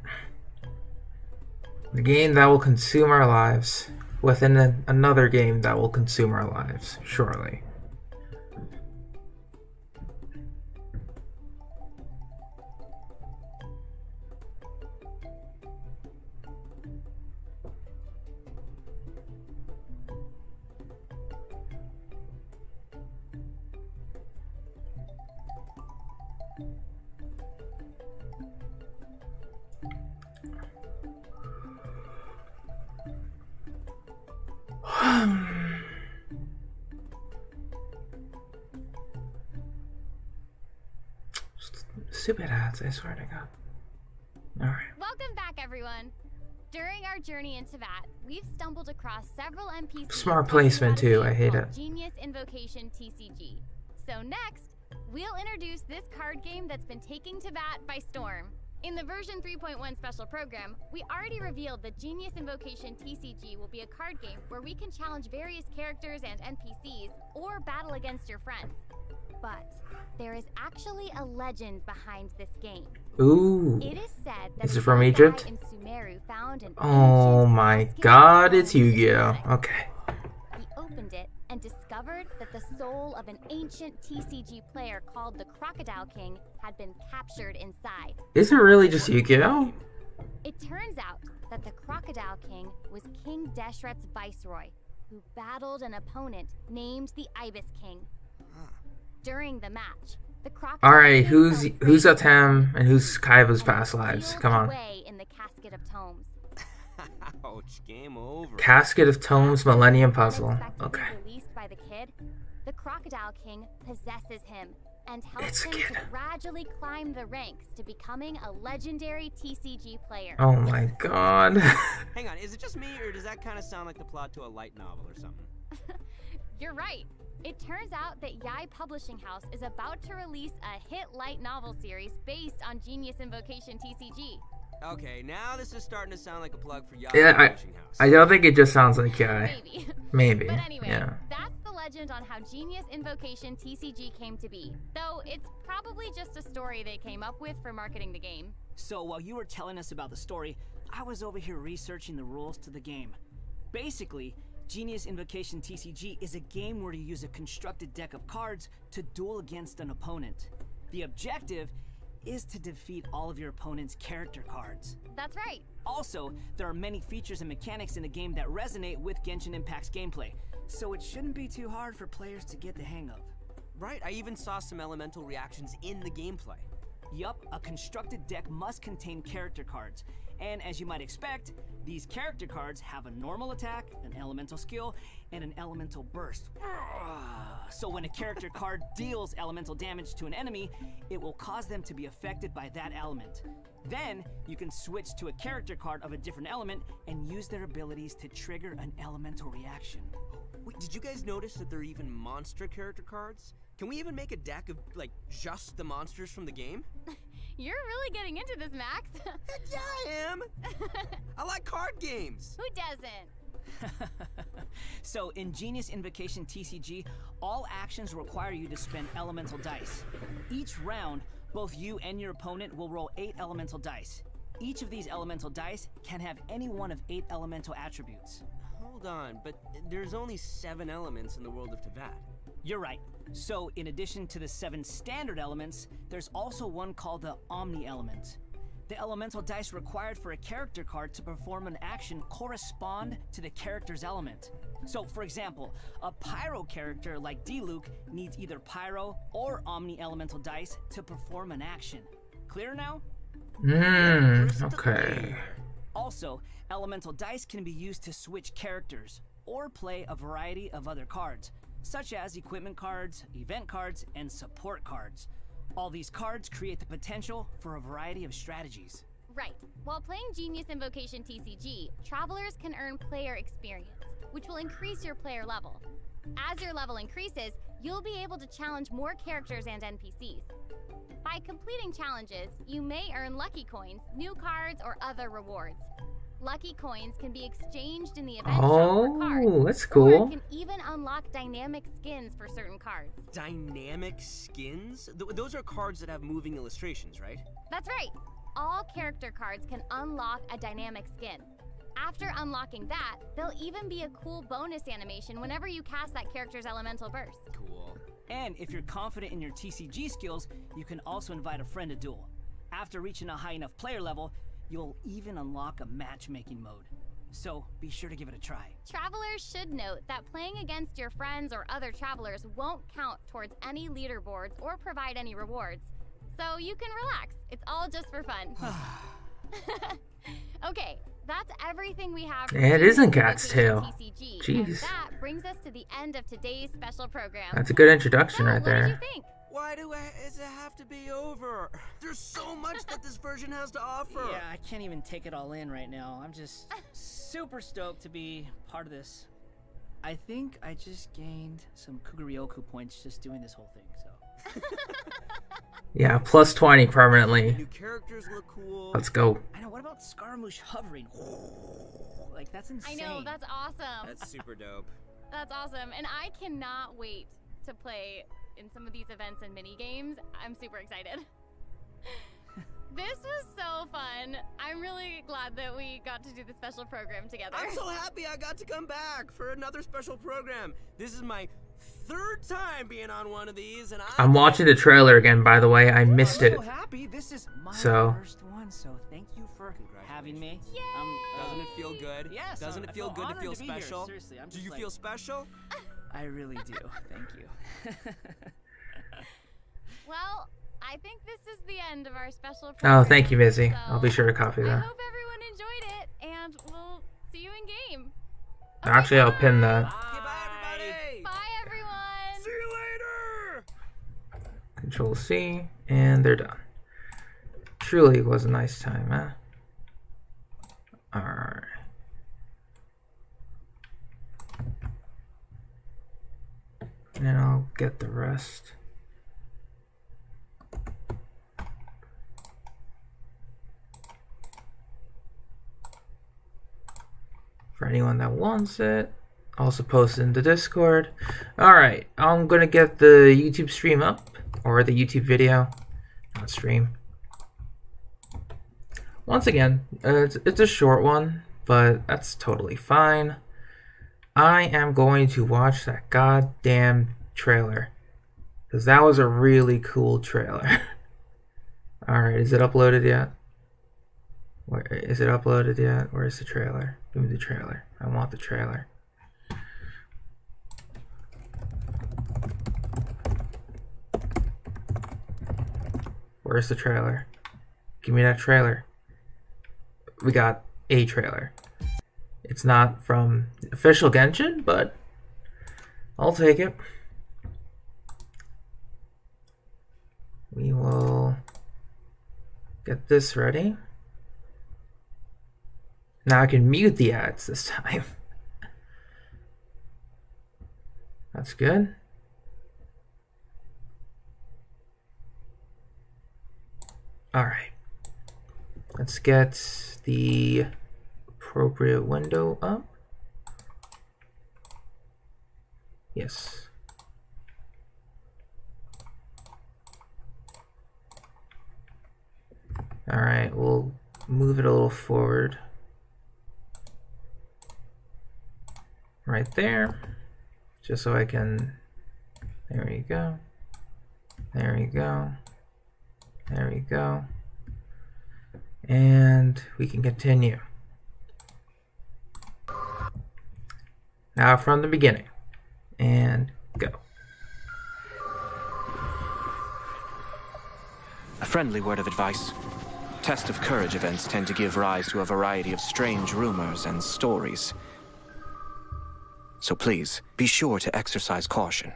The game that will consume our lives. Within another game that will consume our lives, surely. Stupid ads, I swear to God. Alright. Welcome back, everyone. During our journey into VAT, we've stumbled across several NPCs. Smart talking placement, about a too. game I hate called it. Genius Invocation TCG. So next, we'll introduce this card game that's been taking to VAT by storm. In the version 3.1 special program, we already revealed that Genius Invocation TCG will be a card game where we can challenge various characters and NPCs or battle against your friends. But there is actually a legend behind this game. Ooh. It is said that Is a it from guy Egypt? in Sumeru found an Oh ancient my casket God, of it's bones Yu-Gi-Oh! inside. Okay. He opened it and discovered that the soul of an ancient TCG player called the Crocodile King had been captured inside. Is it really just Yu-Gi-Oh? It turns out that the Crocodile King was King Deshret's viceroy, who battled an opponent named the Ibis King. During the match, the Crocodile Alright, King who's felt Atem and who's Kaiva's and past lives? sealed Come on. away in the Casket of Tomes. Ouch, game over. Casket of Tomes Millennium Puzzle. Unexpectedly Okay. released by the kid, the Crocodile King possesses him and It's helps a him kid. to gradually climb the ranks to becoming a legendary TCG player. Oh my God. Hang on, is it just me, or does that kind of sound like the plot to a light novel or something? You're right. It turns out that Yai Publishing House is about to release a hit light novel series based on Genius Invocation TCG. Okay, now this is starting to sound like a plug for Yahoo Yeah, Publishing House. I don't think it just sounds like Yai. Maybe. Maybe. But anyway, Yeah. that's the legend on how Genius Invocation TCG came to be. Though it's probably just a story they came up with for marketing the game. So while you were telling us about the story, I was over here researching the rules to the game. Basically, Genius Invocation TCG is a game where you use a constructed deck of cards to duel against an opponent. The objective is to defeat all of your opponent's character cards. That's right. Also, there are many features and mechanics in the game that resonate with Genshin Impact's gameplay, so it shouldn't be too hard for players to get the hang of. Right, I even saw some elemental reactions in the gameplay. Yup, a constructed deck must contain character cards. And as you might expect, these character cards have a normal attack, an elemental skill, and an elemental burst. So when a character card deals elemental damage to an enemy, it will cause them to be affected by that element. Then, you can switch to a character card of a different element and use their abilities to trigger an elemental reaction. Wait, did you guys notice that there are even monster character cards? Can we even make a deck of, like, just the monsters from the game? You're really getting into this, Max. Heck yeah, I am! I like card games! Who doesn't? So, in Genius Invocation TCG, all actions require you to spend elemental dice. Each round, both you and your opponent will roll 8 elemental dice. Each of these elemental dice can have any one of 8 elemental attributes. Hold on, but there's only 7 elements in the world of Teyvat. You're right. So, in addition to the 7 standard elements, there's also one called the Omni Element. The elemental dice required for a character card to perform an action correspond to the character's element. So, for example, a Pyro character like Diluc needs either Pyro or Omni Elemental dice to perform an action. Clear now? Okay. Also, elemental dice can be used to switch characters or play a variety of other cards, such as equipment cards, event cards, and support cards. All these cards create the potential for a variety of strategies. Right. While playing Genius Invocation TCG, travelers can earn player experience, which will increase your player level. As your level increases, you'll be able to challenge more characters and NPCs. By completing challenges, you may earn lucky coins, new cards, or other rewards. Lucky coins can be exchanged in the event shop for cards. Oh, that's cool. Or can even unlock dynamic skins for certain cards. Dynamic skins? Those are cards that have moving illustrations, right? That's right. All character cards can unlock a dynamic skin. After unlocking that, there'll even be a cool bonus animation whenever you cast that character's elemental burst. Cool. And if you're confident in your TCG skills, you can also invite a friend to duel. After reaching a high enough player level, you'll even unlock a matchmaking mode. So be sure to give it a try. Travelers should note that playing against your friends or other travelers won't count towards any leaderboards or provide any rewards. So you can relax. It's all just for fun. Okay, that's everything we have for It isn't Cat's Invocation Tail. TCG. Jeez. And that brings us to the end of today's special program. That's a good introduction So, right what did you there. think? Why does it have to be over? There's so much that this version has to offer. Yeah, I can't even take it all in right now. I'm just super stoked to be part of this. I think I just gained some Kuguryoku points just doing this whole thing, so. Yeah, plus 20 permanently. New characters look cool. Let's go. I know, what about Scaramouche hovering? Like, that's I insane. know, that's awesome. That's super dope. That's awesome. And I cannot wait to play in some of these events and mini games. I'm super excited. This was so fun. I'm really glad that we got to do the special program together. I'm so happy I got to come back for another special program. This is my 3rd time being on one of these, and I'm watching the trailer again, by the way. I missed it. I'm so happy. This is my So- first one, so thank you for having me. Yay! Doesn't it feel good? Yes, Doesn't it I feel feel good to honored feel to be here. special? Seriously, I'm Do just you like- feel special? I really do. Thank you. Well, I think this is the end of our special Oh, program. thank you, Mizzy. So I'll be sure to copy I that. hope everyone enjoyed it, and we'll see you in game. Actually, I'll pin that. Okay, bye, everybody. Bye, everyone. See you later. Control C, and they're done. Truly was a nice time, huh? Alright. And I'll get the rest. For anyone that wants it. Also post it in the Discord. Alright, I'm gonna get the YouTube stream up. Or the YouTube video. Not stream. Once again, it's a short one, but that's totally fine. I am going to watch that goddamn trailer. Because that was a really cool trailer. Alright, is it uploaded yet? Where is it uploaded yet? Where's the trailer? Give me the trailer. I want the trailer. Where's the trailer? Give me that trailer. We got a trailer. It's not from official Genshin, but I'll take it. We will get this ready. Now I can mute the ads this time. That's good. Alright. Let's get the appropriate window up. Yes. Alright, we'll move it a little forward. Right there. Just so I can... There we go. There we go. There we go. And we can continue. Now from the beginning. And go. A friendly word of advice. Test of Courage events tend to give rise to a variety of strange rumors and stories. So please, be sure to exercise caution.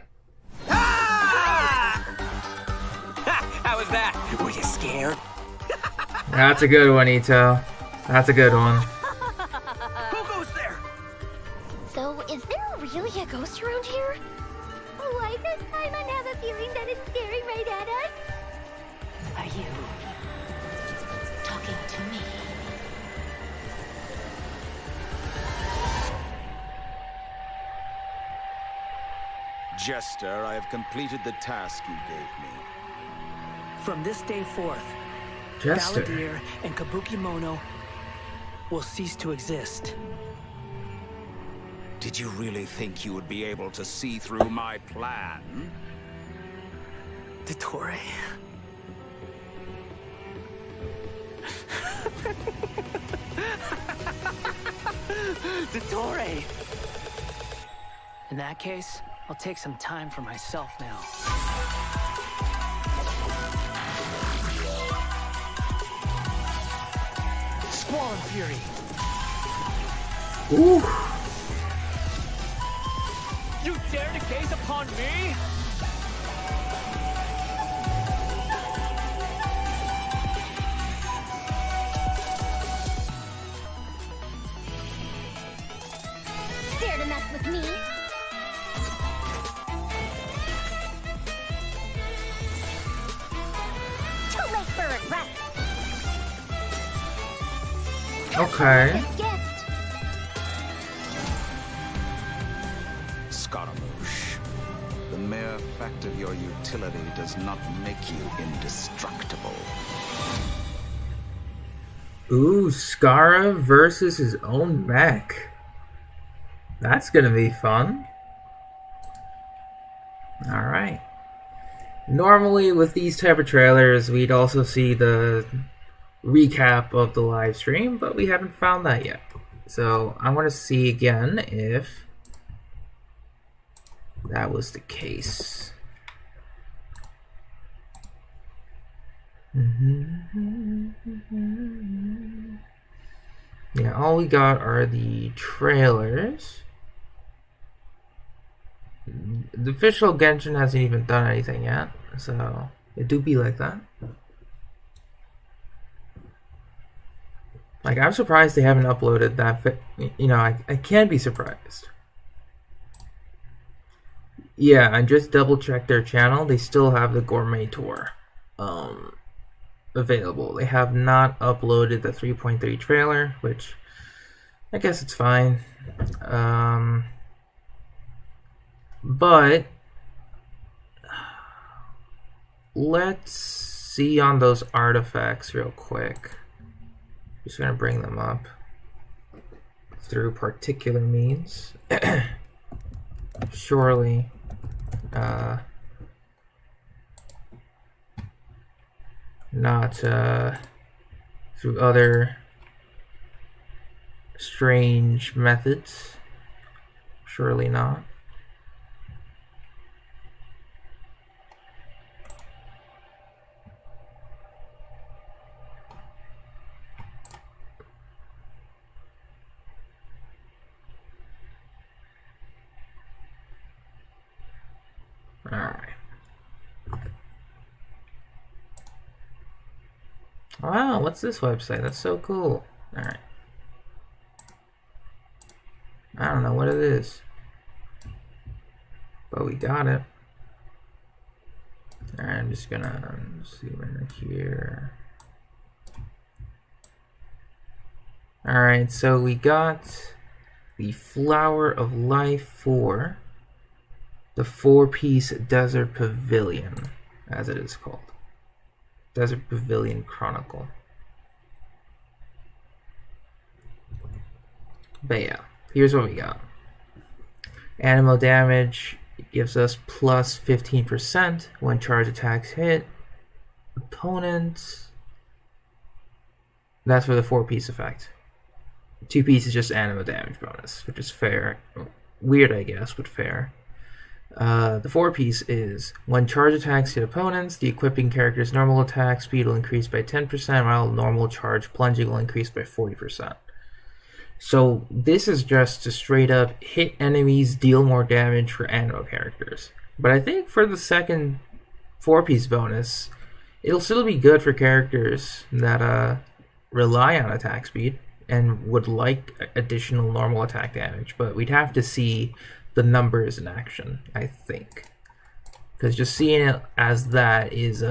How was that? Were you scared? That's a good one, Ito. That's a good one. Who goes there? So, is there really a ghost around here? Why does Paimon have a feeling that it's staring right at us? Are you talking to me? Jester, I have completed the task you gave me. From this day forth, Jester. Valadier and Kabuki Mono will cease to exist. Did you really think you would be able to see through my plan? Dottore. Dottore! In that case, I'll take some time for myself now. Squall and Fury! Ooh. You dare to gaze upon me? Dare to mess with me? Too late for regret. Okay. Gift. Scaramouche, the mere fact of your utility does not make you indestructible. Ooh, Scara versus his own mech. That's gonna be fun. Alright. Normally with these type of trailers, we'd also see the recap of the live stream, but we haven't found that yet. So I want to see again if that was the case. Yeah, all we got are the trailers. The official Genshin hasn't even done anything yet, so it do be like that. Like, I'm surprised they haven't uploaded that. You know, I can't be surprised. Yeah, I just double checked their channel. They still have the Gourmet Tour available. They have not uploaded the 3.3 trailer, which I guess it's fine. But let's see on those artifacts real quick. Just gonna bring them up. through particular means. Surely, not through other strange methods. Surely not. Alright. Wow, what's this website? That's so cool. Alright. I don't know what it is, but we got it. Alright, I'm just gonna see in here. Alright, so we got the Flower of Life for the 4-piece Desert Pavilion, as it is called. Desert Pavilion Chronicle. But yeah, here's what we got. Animal damage gives us plus 15% when charge attacks hit. Opponents. That's for the 4-piece effect. 2-piece is just animal damage bonus, which is fair. Weird, I guess, but fair. The 4-piece is when charge attacks hit opponents, the equipping character's normal attack speed will increase by 10%, while normal charge plunging will increase by 40%. So this is just to straight up hit enemies, deal more damage for animal characters. But I think for the second 4-piece bonus, it'll still be good for characters that rely on attack speed and would like additional normal attack damage. But we'd have to see the numbers in action, I think. Because just seeing it as that is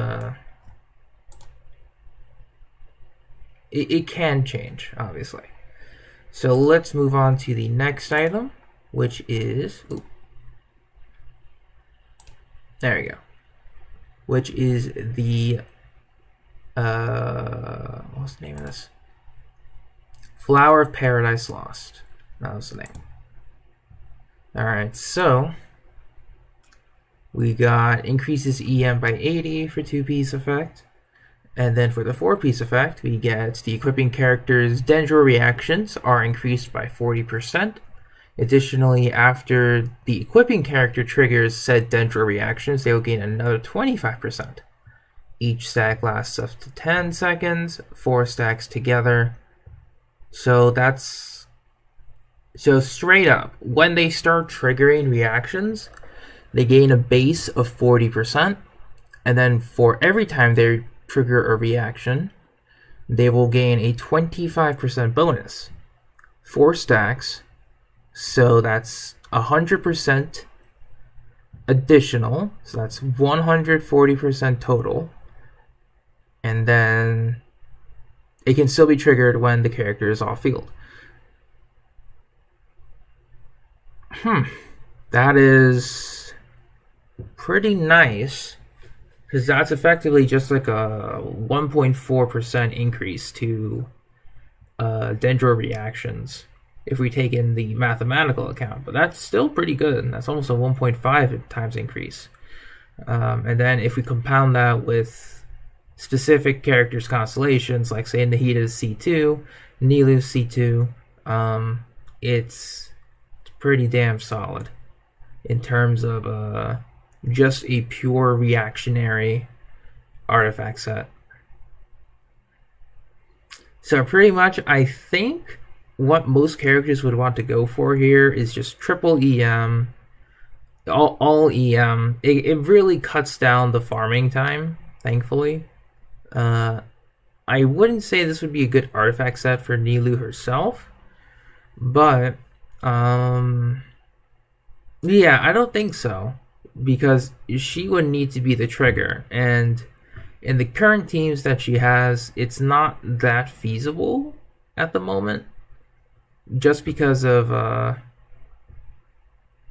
it can change, obviously. So let's move on to the next item, which is there we go. Which is the what's the name of this? Flower of Paradise Lost. That was the name. Alright, so we got increases EM by 80 for 2-piece effect. And then for the 4-piece effect, we get the equipping character's Dendro reactions are increased by 40%. Additionally, after the equipping character triggers said Dendro reactions, they will gain another 25%. Each stack lasts up to 10 seconds, 4 stacks together. So that's... So straight up, when they start triggering reactions, they gain a base of 40%. And then for every time they trigger a reaction, they will gain a 25% bonus. 4 stacks, so that's 100% additional, so that's 140% total. And then it can still be triggered when the character is off field. That is pretty nice. Because that's effectively just like a 1.4% increase to Dendro reactions if we take in the mathematical account. But that's still pretty good. That's almost a 1.5 times increase. And then if we compound that with specific characters' constellations, like say Nahida's C2, Nilu's C2, it's pretty damn solid in terms of... just a pure reactionary artifact set. So pretty much, I think what most characters would want to go for here is just triple EM, all EM. It really cuts down the farming time, thankfully. I wouldn't say this would be a good artifact set for Nilu herself, but yeah, I don't think so. Because she would need to be the trigger, and in the current teams that she has, it's not that feasible at the moment, just because of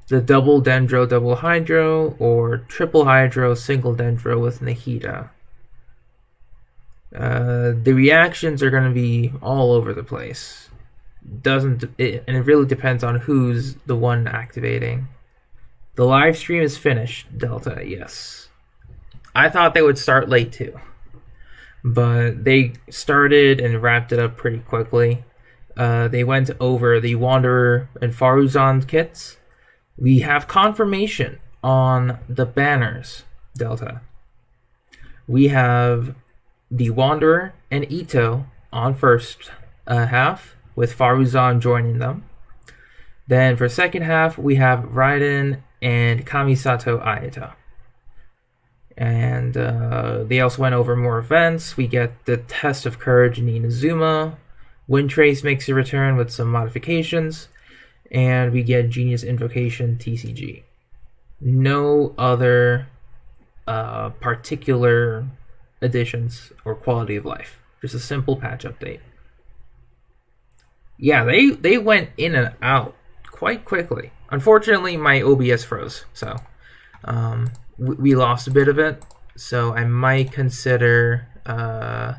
the double Dendro, double Hydro, or triple Hydro, single Dendro with Nahida. The reactions are going to be all over the place, and it really depends on who's the one activating. The live stream is finished, Delta, yes. I thought they would start late too, but they started and wrapped it up pretty quickly. They went over the Wanderer and Faruzan kits. We have confirmation on the banners, Delta. We have the Wanderer and Ito on first half, with Faruzan joining them. Then for second half, we have Raiden and Kamisato Ayata. And they also went over more events. We get the Test of Courage in Inazuma. Windtrace makes a return with some modifications. And we get Genius Invocation TCG. No other particular additions or quality of life. Just a simple patch update. Yeah, they went in and out quite quickly. Unfortunately, my OBS froze, so we lost a bit of it. So I might consider, I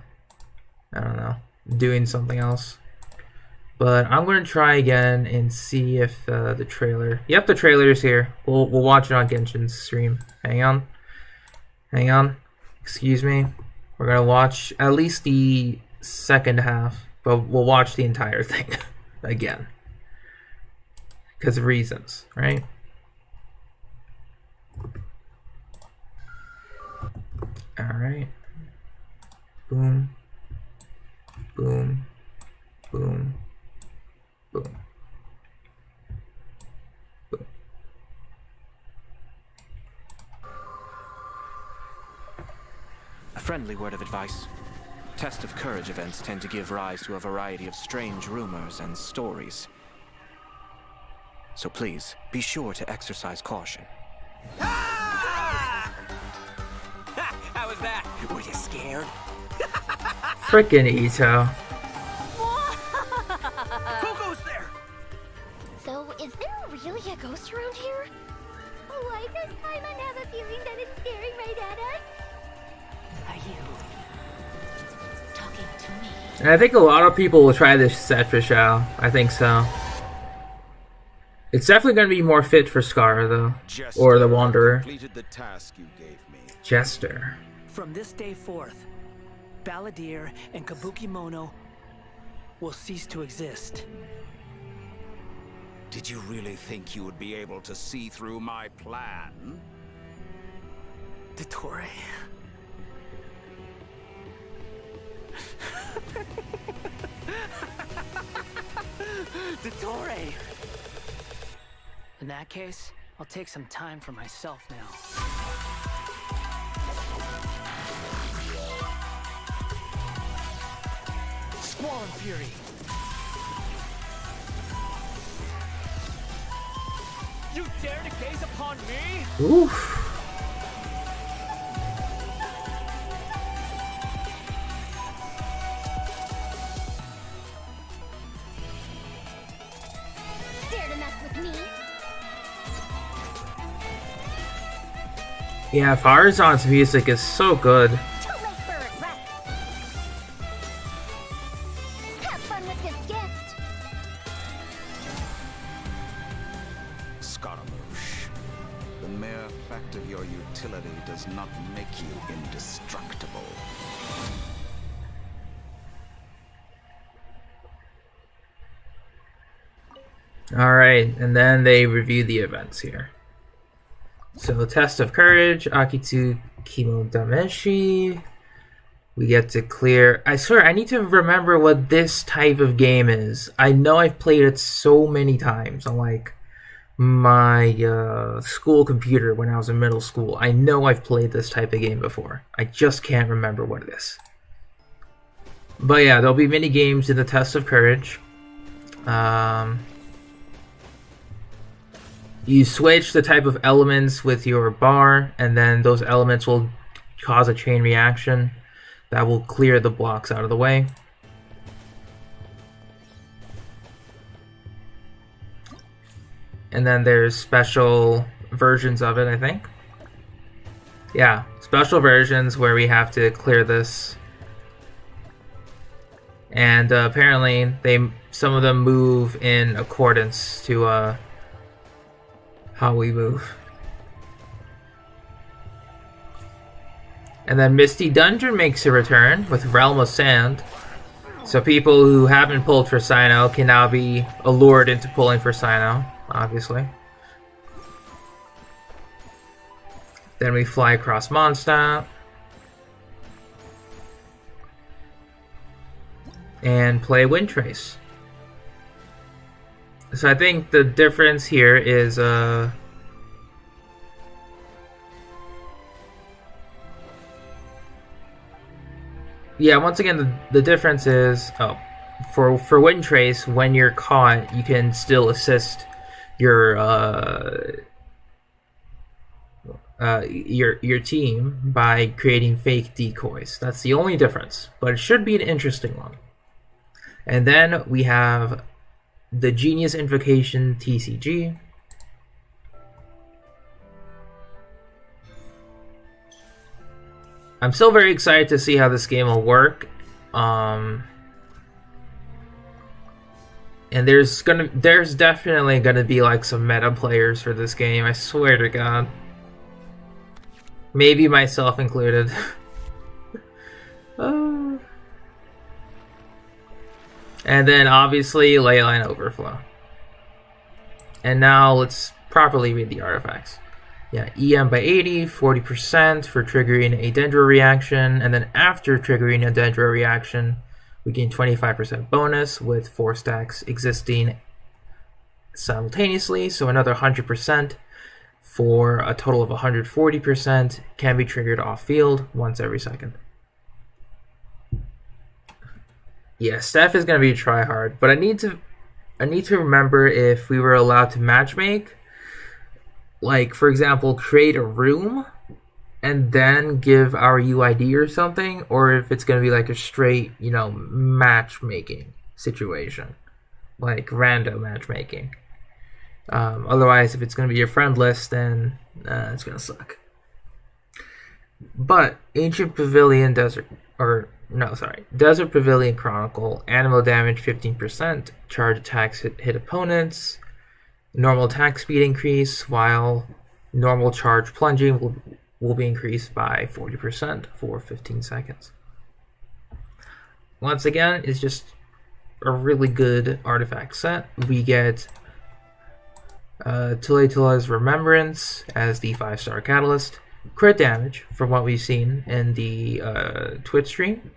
don't know, doing something else. But I'm going to try again and see if the trailer... Yep, the trailer is here. We'll watch it on Genshin's stream. Hang on. Excuse me. We're going to watch at least the second half, but we'll watch the entire thing again. Because of reasons, right? Alright. Boom. Boom. Boom. Boom. Boom. A friendly word of advice. Test of Courage events tend to give rise to a variety of strange rumors and stories. So please, be sure to exercise caution. How was that? Were you scared? Frickin' Ito. Coco's there! So, is there really a ghost around here? Why does Paimon have a feeling that it's staring right at us? Are you talking to me? And I think a lot of people will try this set for Shao. I think so. It's definitely going to be more fit for Scar, though. Jester, or the Wanderer. completed the task you gave me. Jester. From this day forth, Balladeer and Kabukimono will cease to exist. Did you really think you would be able to see through my plan? Dottore. Dottore! In that case, I'll take some time for myself now. Squall and Fury! You dare to gaze upon me? Oof. Dare to mess with me? Yeah, Faruzan's music is so good. Too late for regret. Have fun with this gift. Scaramouche, the mere fact of your utility does not make you indestructible. Alright, and then they review the events here. So, Test of Courage, Akitsu Kimo Dameshi. We get to clear... I swear, I need to remember what this type of game is. I know I've played it so many times on, like, my school computer when I was in middle school. I know I've played this type of game before. I just can't remember what it is. But yeah, there'll be mini games in the Test of Courage. You switch the type of elements with your bar, and then those elements will cause a chain reaction that will clear the blocks out of the way. And then there's special versions of it, I think. Yeah, special versions where we have to clear this and apparently some of them move in accordance to how we move. And then Misty Dungeon makes a return with Realm of Sand. So people who haven't pulled for Cyno can now be allured into pulling for Cyno, obviously. Then we fly across Mondstadt. And play Wind Trace. So I think the difference here is yeah, once again the difference is for Wind Trace, when you're caught, you can still assist your team by creating fake decoys. That's the only difference, but it should be an interesting one. And then we have the Genius Invocation TCG. I'm still very excited to see how this game will work. And there's definitely gonna be like some meta players for this game, I swear to God. Maybe myself included. And then obviously Leyline Overflow. And now let's properly read the artifacts. Yeah, EM by 80, 40% for triggering a Dendro reaction, and then after triggering a Dendro reaction, we gain 25% bonus with 4 stacks existing simultaneously, so another 100% for a total of 140% can be triggered off field once every second. Yeah, Steph is gonna be a tryhard, but I need to remember if we were allowed to matchmake. Like, for example, create a room and then give our UID or something, or if it's going to be like a straight, matchmaking situation. Like, random matchmaking. Otherwise, if it's going to be your friend list, then it's going to suck. But Ancient Pavilion Desert Pavilion Chronicle, animal damage 15%, charge attacks hit opponents, normal attack speed increase, while normal charge plunging will be increased by 40% for 15 seconds. Once again, it's just a really good artifact set. We get Tulatula's Remembrance as the 5-star catalyst, crit damage from what we've seen in the Twitch stream,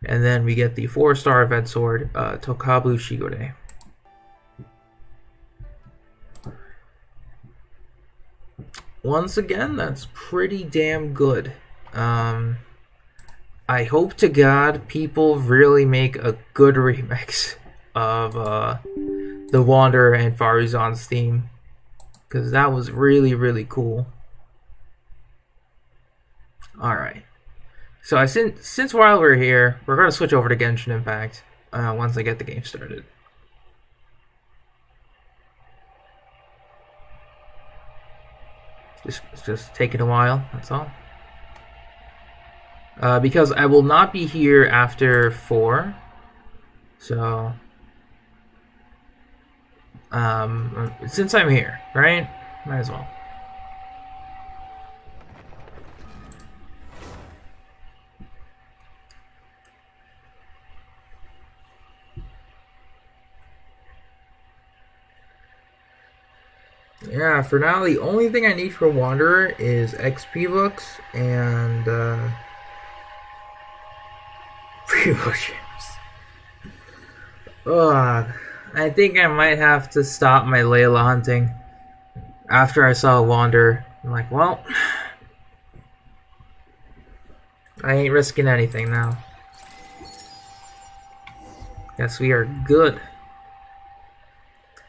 and then we get the 4-star event sword, Tokabu Shigure. Once again, that's pretty damn good. I hope to God people really make a good remix of the Wanderer and Farazan's theme, because that was really, really cool. Alright. So since while we're here, we're going to switch over to Genshin Impact once I get the game started. It's just taking a while, that's all. Because I will not be here after 4. So, since I'm here, right? Might as well. Yeah, for now, the only thing I need for Wanderer is XP books and pre-book gems. I think I might have to stop my Layla hunting after I saw Wanderer. I'm like, well, I ain't risking anything now. Yes, we are good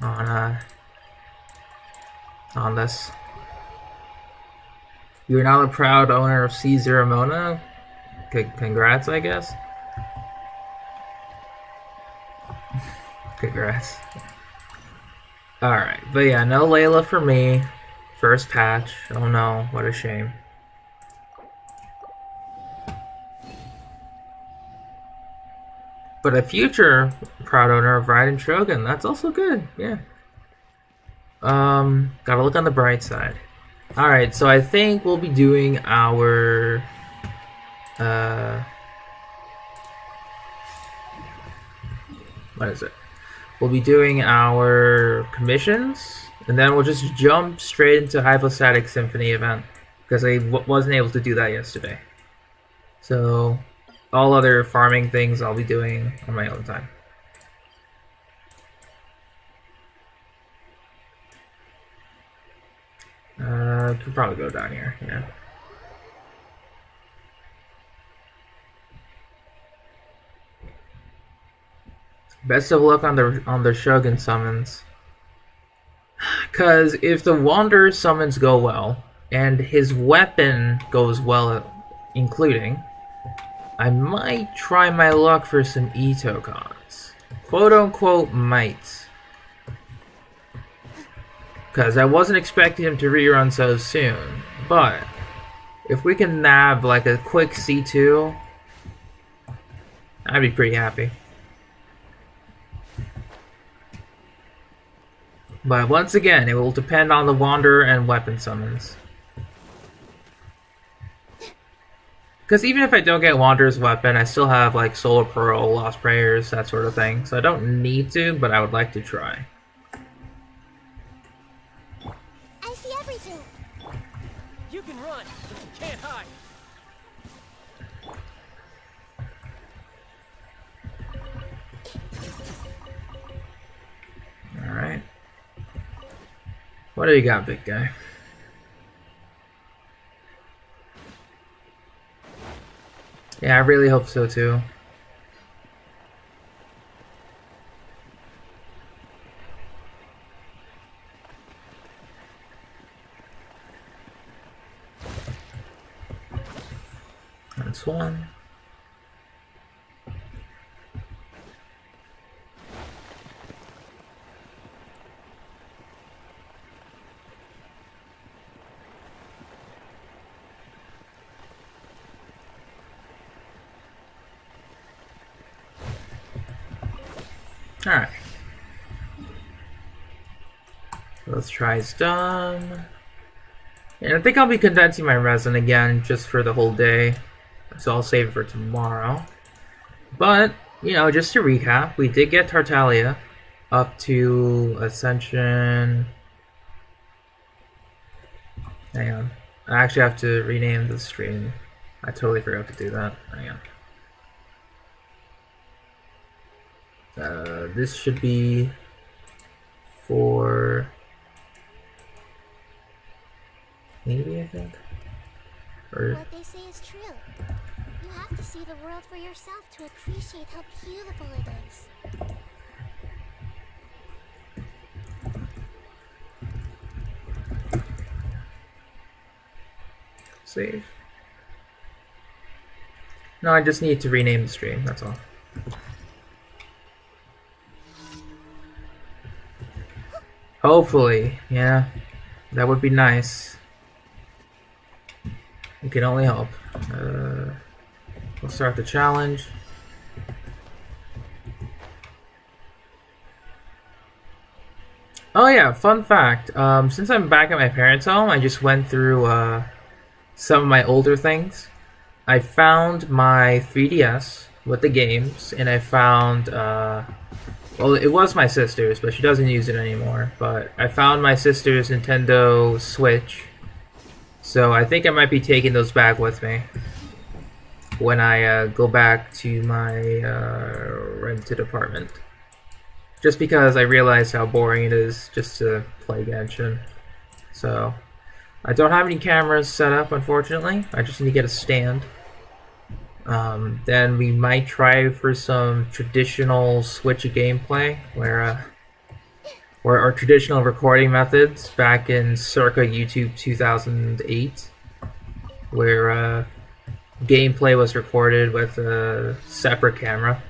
on this. You're now the proud owner of C0 Mona. Congrats, I guess. Congrats. Alright, but yeah, no Layla for me. First patch. Oh no, what a shame. But a future proud owner of Raiden Shogun, that's also good, yeah. Gotta look on the bright side. Alright, so I think we'll be doing our... what is it? We'll be doing our commissions, and then we'll just jump straight into Hypostatic Symphony event, because I wasn't able to do that yesterday. So, all other farming things I'll be doing on my own time. Could probably go down here, yeah. Best of luck on the Shogun summons. Cause if the Wanderer summons go well, and his weapon goes well, including, I might try my luck for some Ito cons. Quote unquote might. Cause I wasn't expecting him to rerun so soon. But if we can nab like a quick C2, I'd be pretty happy. But once again, it will depend on the Wanderer and weapon summons. Because even if I don't get Wanderer's weapon, I still have like Solar Pearl, Lost Prayers, that sort of thing. So I don't need to, but I would like to try. I see everything. You can run, but you can't hide. Alright. What do you got, big guy? Yeah, I really hope so too. That's one. Alright. Let's try is done. And I think I'll be condensing my resin again just for the whole day. So I'll save it for tomorrow. But, you know, just to recap, we did get Tartaglia up to Ascension. Hang on. I actually have to rename the stream. I totally forgot to do that. Hang on. This should be for maybe, I think. Or What they say is true. You have to see the world for yourself to appreciate how beautiful it is. save. No, I just need to rename the stream, that's all. Hopefully, yeah. That would be nice. We can only hope. We'll start the challenge. Oh yeah, fun fact. Since I'm back at my parents' home, I just went through some of my older things. I found my 3DS with the games, and I found, well, it was my sister's, but she doesn't use it anymore. But I found my sister's Nintendo Switch, so I think I might be taking those back with me when I go back to my rented apartment. Just because I realized how boring it is just to play Genshin. So, I don't have any cameras set up, unfortunately. I just need to get a stand. Then we might try for some traditional Switch gameplay, where our traditional recording methods back in circa YouTube 2008, where gameplay was recorded with a separate camera.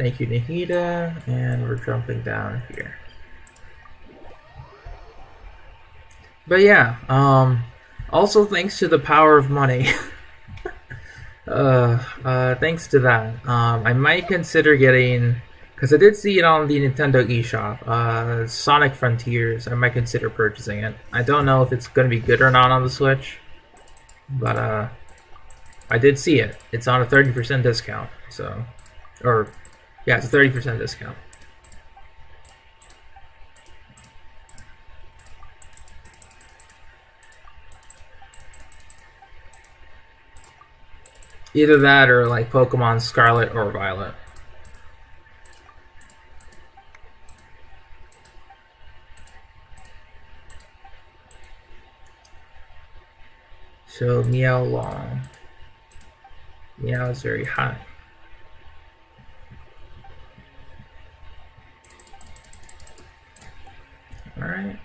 Thank you, Nahida, and we're jumping down here. But yeah, also thanks to the power of money. Thanks to that, I might consider getting, because I did see it on the Nintendo eShop, Sonic Frontiers. I might consider purchasing it. I don't know if it's going to be good or not on the Switch, but I did see it. It's on a 30% discount, so, or, yeah, it's a 30% discount. Either that or like Pokemon Scarlet or Violet. So Meow Long. Meow is very high. Alright.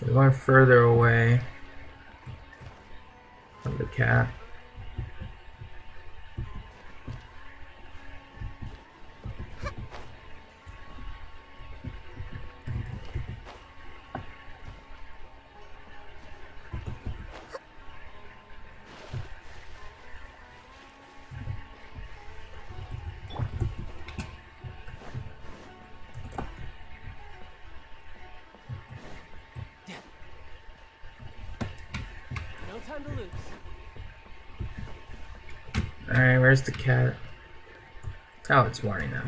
We're going further away from the cat. Time to lose. Alright, where's the cat? Oh, it's morning now.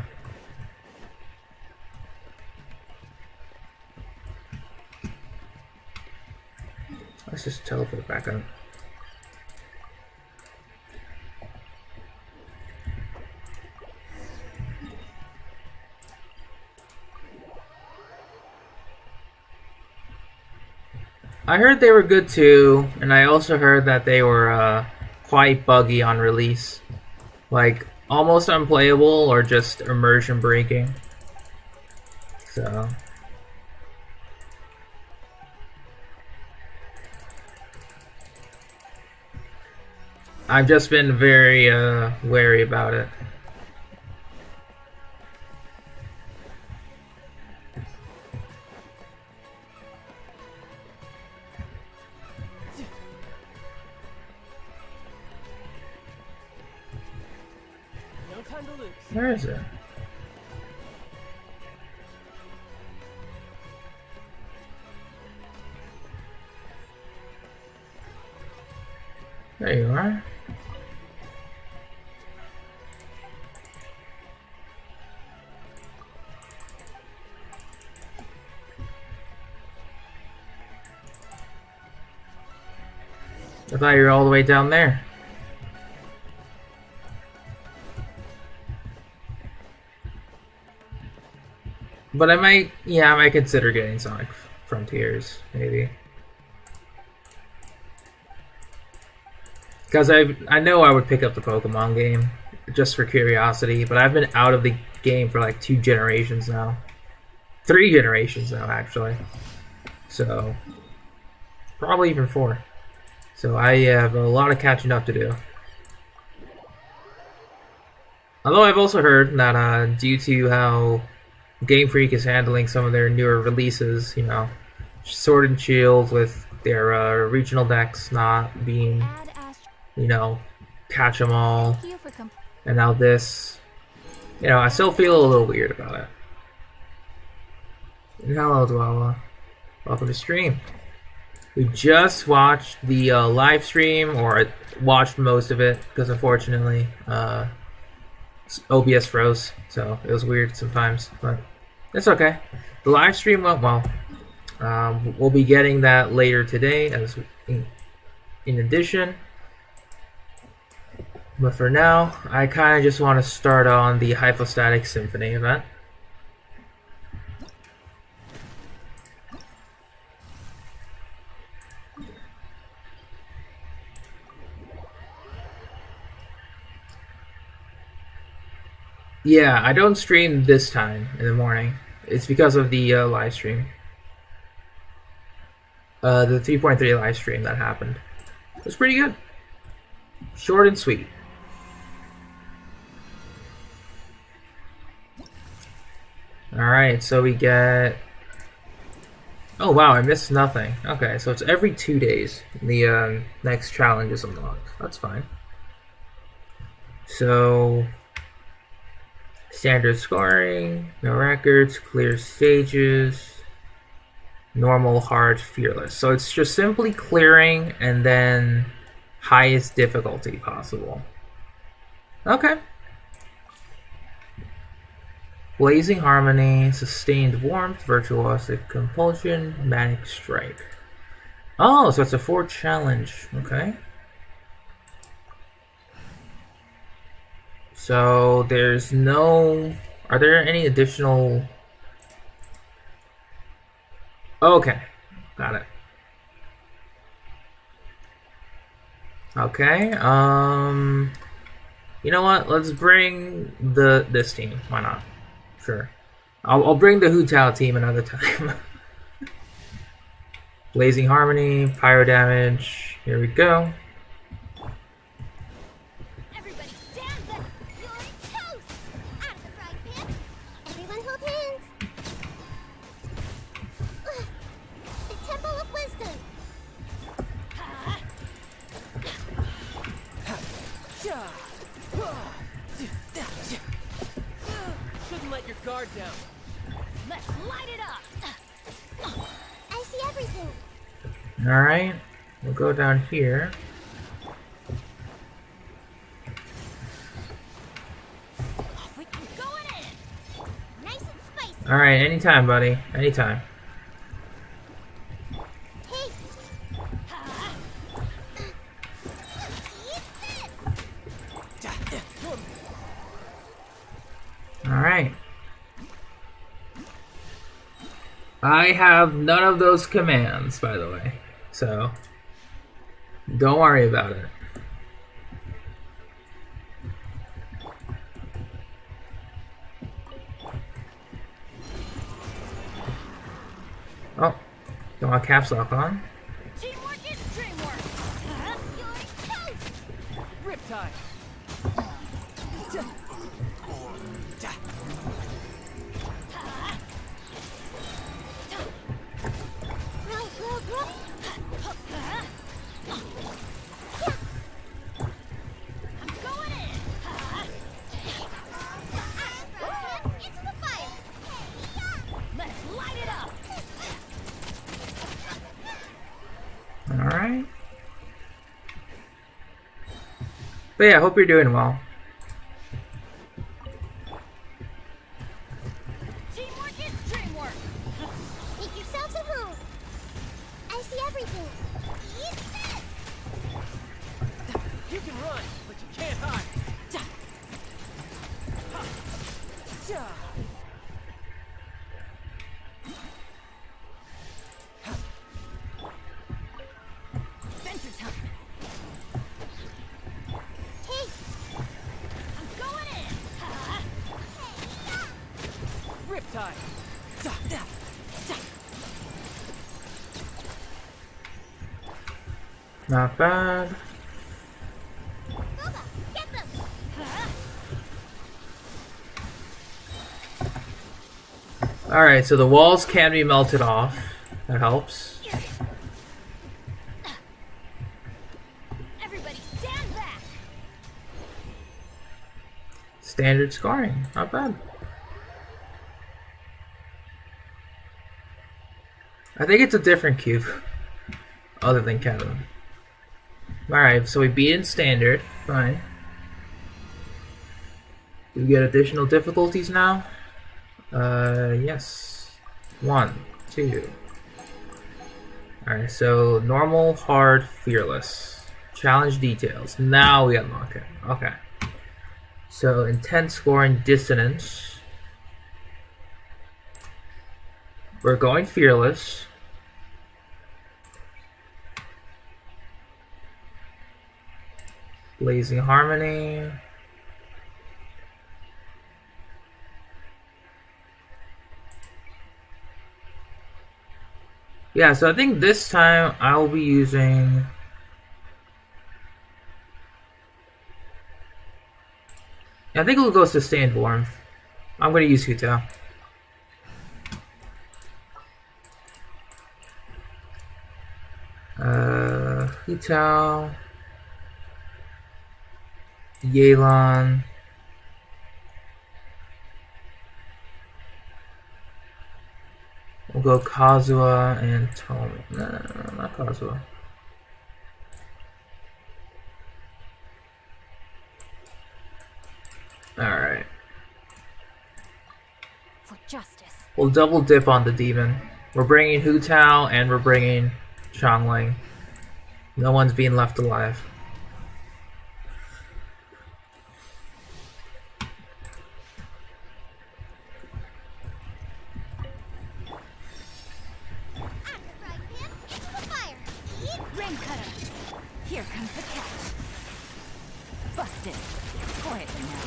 Let's just teleport back up. I heard they were good too, and I also heard that they were quite buggy on release. Like, almost unplayable or just immersion breaking. So... I've just been very wary about it. Where is it? There you are. I thought you were all the way down there. But I might consider getting Sonic Frontiers, maybe. Because I know I would pick up the Pokemon game, just for curiosity, but I've been out of the game for like 2 generations now. 3 generations now, actually. So, probably even 4. So I have a lot of catching up to do. Although I've also heard that due to how Game Freak is handling some of their newer releases, you know, Sword and Shield with their regional decks not being, you know, catch 'em all, and now this, you know, I still feel a little weird about it. And hello, Dwala. Welcome to stream. We just watched the live stream, or I watched most of it, because unfortunately, OBS froze, so it was weird sometimes, but it's okay. The live stream went well. We'll be getting that later today, as in addition. But for now, I kind of just want to start on the Hypostatic Symphony event. Yeah, I don't stream this time in the morning. It's because of the live stream. The 3.3 live stream that happened. It was pretty good. Short and sweet. Alright, so we get... Oh wow, I missed nothing. Okay, so it's every 2 days. The next challenge is unlocked. That's fine. So... Standard scoring, no records, clear stages, normal, hard, fearless. So it's just simply clearing and then highest difficulty possible. Okay. Blazing Harmony, Sustained Warmth, Virtuosic Compulsion, Manic Strike. Oh, so it's a 4 challenge. Okay. So there's no... Are there any additional... Okay. Got it. Okay. You know what? Let's bring this team. Why not? Sure. I'll bring the Hu Tao team another time. Blazing Harmony, Pyro Damage. Here we go. Everybody stand back! You're toast! Out of the frying pan! Everyone hold hands! The Temple of Wisdom! Shouldn't let your guard down. Let's light it up! I see everything! Alright. We'll go down here. Going in! Nice and spicy! Alright, anytime, buddy. Anytime. Hey! Eat this! Alright. I have none of those commands, by the way. So, don't worry about it. Oh, don't want caps lock on. Teamwork is dreamwork! You're toast! Riptide. Row. I'm going in! Into the fire! Let's light it up! Alright. But yeah, I hope you're doing well. Teamwork is dreamwork! Make yourselves at home! I see everything! Eat this! You can run, but you can't hide. Adventure time! Hey! I'm going in! Riptide. Not bad. Booba, get them! Alright, so the walls can be melted off. That helps. Everybody stand back! Standard scoring. Not bad. I think it's a different cube. Other than Kevin. Alright, so we beat in standard. Fine. Do we get additional difficulties now? Yes. 1, 2. Alright, so normal, hard, fearless. Challenge details. Now we unlock it. Okay. So intense scoring, dissonance. We're going fearless. Blazing Harmony. Yeah, so I think this time I'll be using... I think we'll go Sustained Warmth. I'm going to use Hutao. Hutao... Yelan... We'll go Kazuha and Tomi. No, not Kazuha. Alright. For justice. We'll double dip on the demon. We're bringing Hutao and we're bringing Xiangling. No one's being left alive. Here comes the catch. Busted. Quietly now.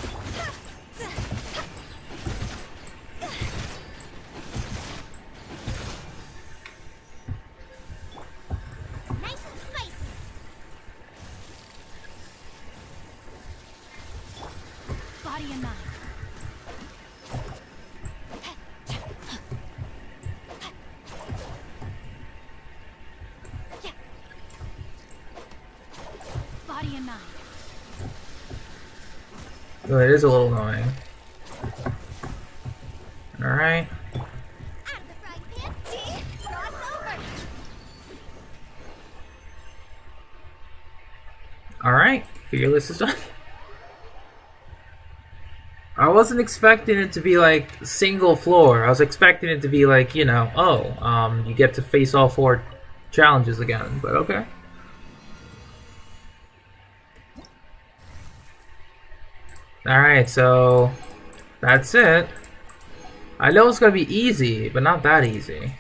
Nice and spicy. Body and mind. Body and mind. Oh, it is a little annoying. Alright. Out of the frying pan. Cross over. Alright. Fearless is done. I wasn't expecting it to be like single floor. I was expecting it to be like, you know, oh, you get to face all 4 challenges again, but okay. Alright, so that's it. I know it's gonna be easy, but not that easy.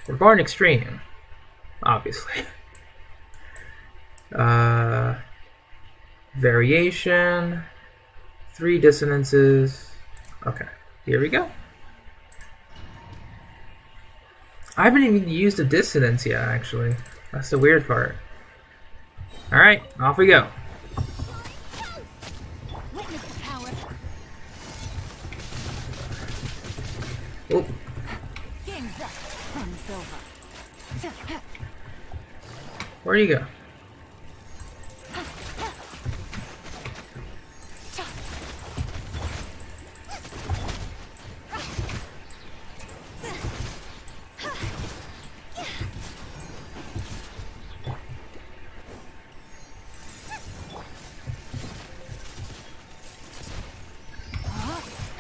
We're going extreme, obviously. Variation, 3 dissonances. Okay, here we go. I haven't even used a dissonance yet, actually. That's the weird part. Alright, off we go. Witness the power. Oh. Game's up. Fun's over. Where do you go?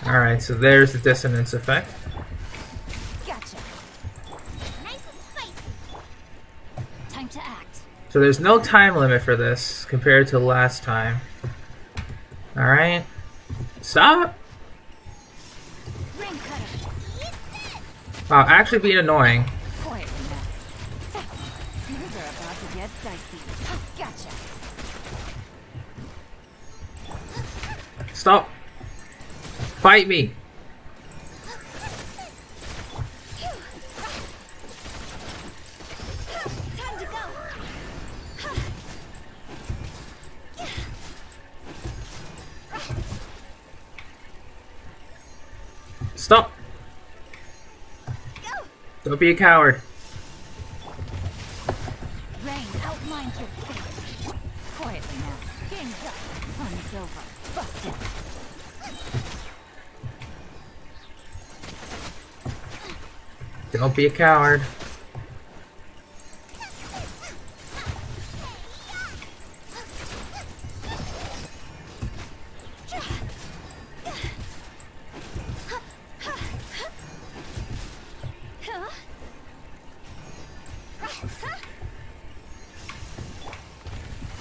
Alright, so there's the dissonance effect. Gotcha. Nice and spicy. Time to act. So there's no time limit for this compared to last time. Alright. Stop! Ring cutter. Wow, actually being annoying. Quietly now. Things are about to get dicey. Gotcha. Stop! Fight me! Time to go. Stop! Don't be a coward. Rain outlines your fate. Quietly now. Game's up. Fun's over. Busted. Don't be a coward.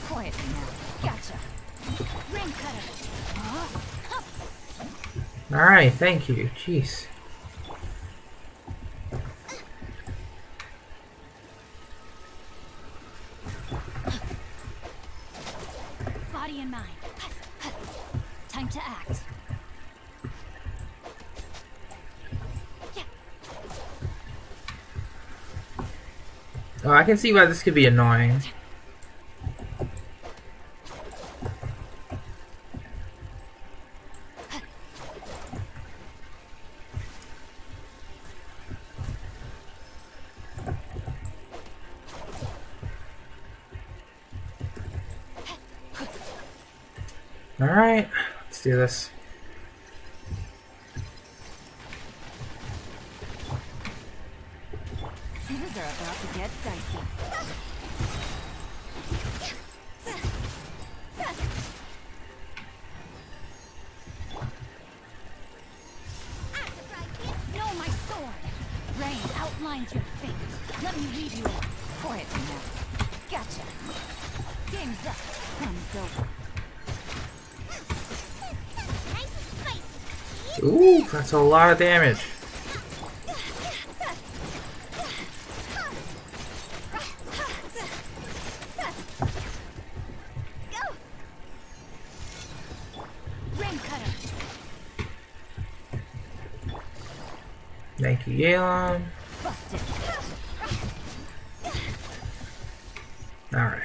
Quietly now. Gotcha. Ring cutter. Alright, thank you. Jeez. Body and mind. Time to act. Oh, I can see why this could be annoying. Alright, let's do this. Things are about to get dicey. No, my sword! Rain outlines your fate. Let me lead you on. Quietly now. Gotcha. Game's up. Fun's over. Nice and spicy. Ooh, that's a lot of damage. Rain cutter. Thank you, Layla. Busted. Alright.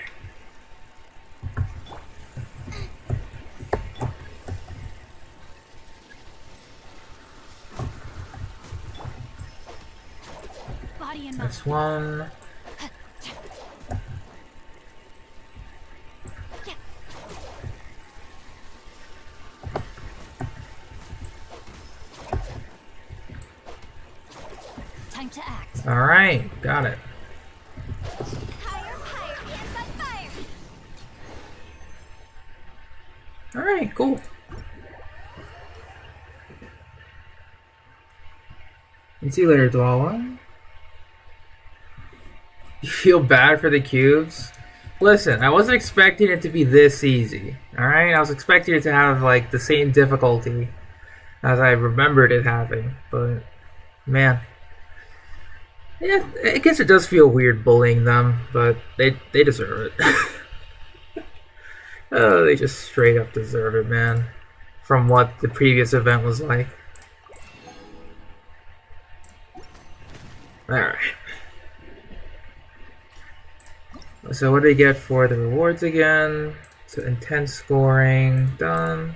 Body and mind. This one. Time to act. Alright, got it. Hands on fire. Alright, cool. See you later, Dwalla. You feel bad for the cubes? Listen, I wasn't expecting it to be this easy. Alright? I was expecting it to have like the same difficulty as I remembered it having, but man. Yeah, I guess it does feel weird bullying them, but they deserve it. Oh, they just straight up deserve it, man. From what the previous event was like. Alright. So what do we get for the rewards again? So intense scoring, done.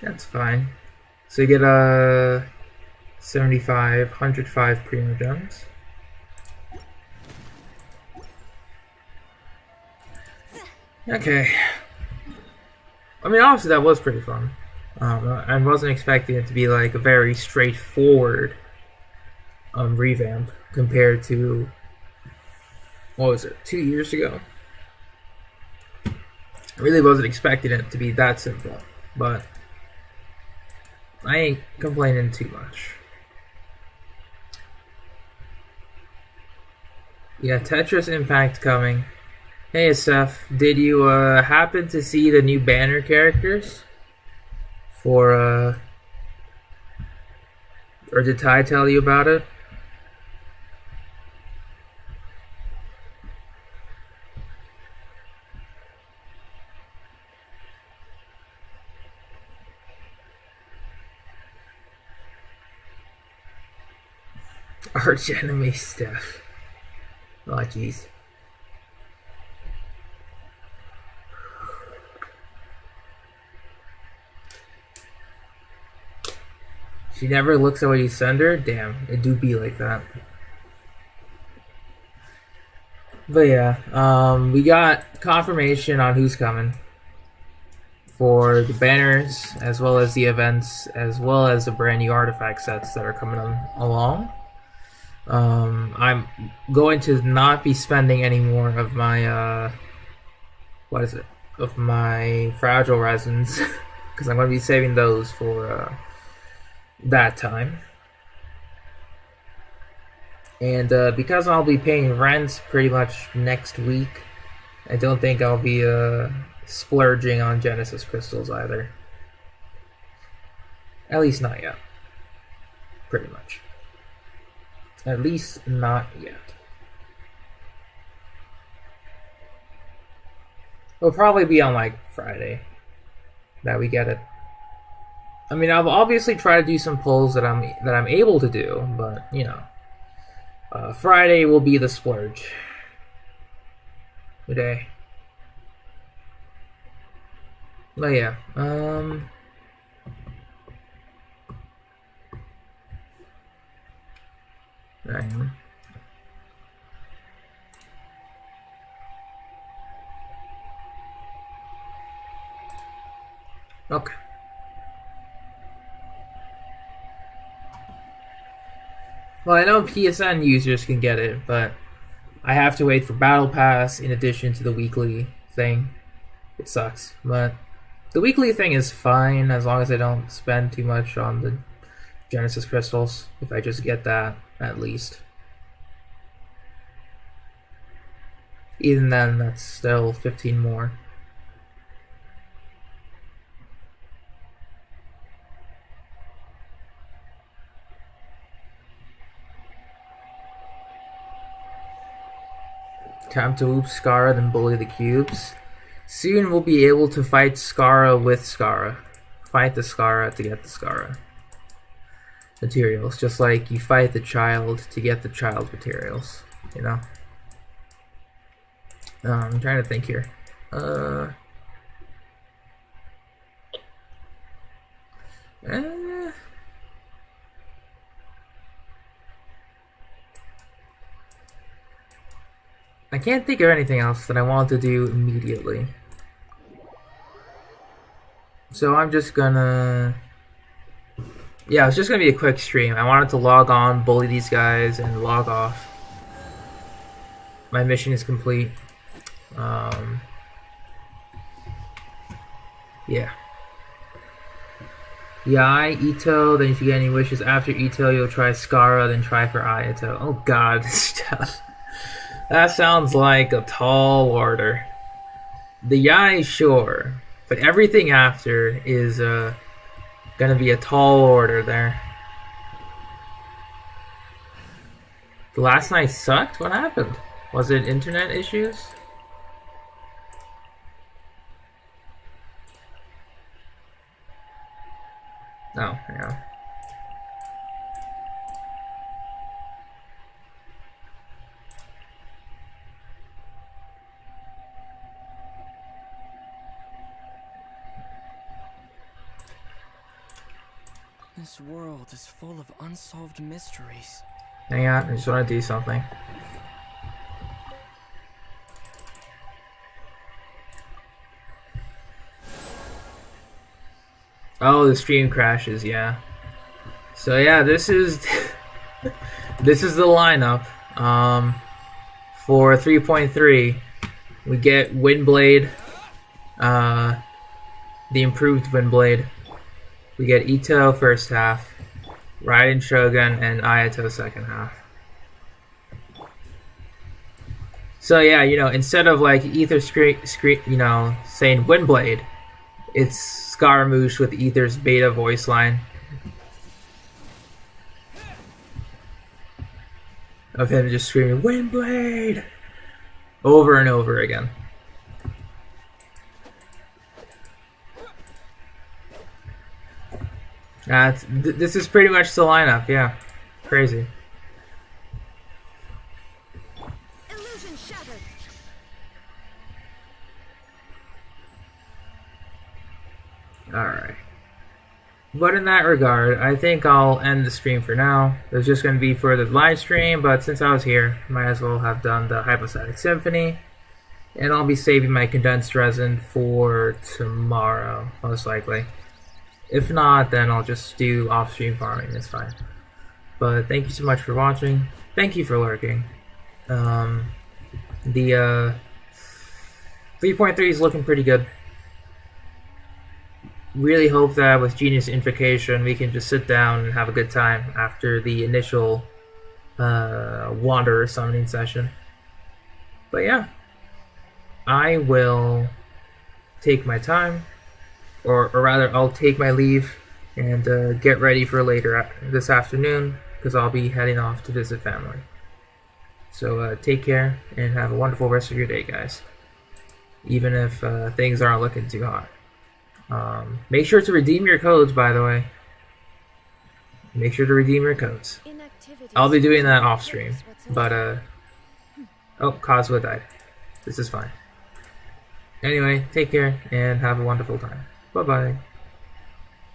That's fine. So you get 75, 105 premium gems. Okay. I mean, honestly, that was pretty fun. I wasn't expecting it to be like a very straightforward revamp compared to, what was it, 2 years ago? I really wasn't expecting it to be that simple, but I ain't complaining too much. Yeah, Tetris Impact coming. Hey, Seth, did you happen to see the new banner characters? For, or did Ty tell you about it? Arch enemy Steph. Oh, jeez. She never looks at what you send her? Damn, it do be like that. But yeah, we got confirmation on who's coming for the banners, as well as the events, as well as the brand new artifact sets that are coming along. I'm going to not be spending any more of my, of my fragile resins, because I'm going to be saving those for, that time. And because I'll be paying rent pretty much next week, I don't think I'll be splurging on Genesis crystals either. At least not yet. Pretty much. At least not yet. It'll probably be on like Friday that we get it. I mean, I'll obviously try to do some pulls that I'm able to do, but you know, Friday will be the splurge day. But yeah, Right. Okay. Well, I know PSN users can get it, but I have to wait for Battle Pass in addition to the weekly thing. It sucks, but the weekly thing is fine as long as I don't spend too much on the Genesis crystals. If I just get that, at least. Even then, that's still 15 more. Time to whoop Skara, then bully the cubes. Soon we'll be able to fight Skara with Skara. Fight the Skara to get the Skara materials, just like you fight the child to get the child materials, you know? I'm trying to think here. I can't think of anything else that I want to do immediately. So I'm just gonna... Yeah, it's just gonna be a quick stream. I wanted to log on, bully these guys, and log off. My mission is complete. Yeah. Yai, Ito, then if you get any wishes after Ito, you'll try Skara, then try for Ayato. Oh god, this stuff. That sounds like a tall order. The Yai, sure. But everything after is gonna be a tall order there. The last night sucked? What happened? Was it internet issues? Oh, yeah. This world is full of unsolved mysteries. Hang on, I just want to do something. Oh, the stream crashes, yeah. So yeah, this is this is the lineup. For 3.3, we get Windblade, the improved Windblade. We get Ito first half, Raiden Shogun, and Ayato second half. So yeah, you know, instead of like Ether you know, saying Windblade, it's Scaramouche with Ether's beta voice line of him just screaming Windblade over and over again. This is pretty much the lineup, yeah. Crazy. Illusion shattered. Alright. But in that regard, I think I'll end the stream for now. There's just going to be further live stream, but since I was here, might as well have done the Hypostatic Symphony. And I'll be saving my condensed resin for tomorrow, most likely. If not, then I'll just do off-stream farming, it's fine. But thank you so much for watching. Thank you for lurking. The 3.3 is looking pretty good. Really hope that with Genius Invocation we can just sit down and have a good time after the initial Wanderer summoning session. But yeah, I will take my time. Or rather, I'll take my leave and get ready for later this afternoon because I'll be heading off to visit family. So take care and have a wonderful rest of your day, guys. Even if things aren't looking too hot. Make sure to redeem your codes, by the way. Make sure to redeem your codes. I'll be doing that off stream, but oh, Cosmo died. This is fine. Anyway, take care and have a wonderful time. Bye bye.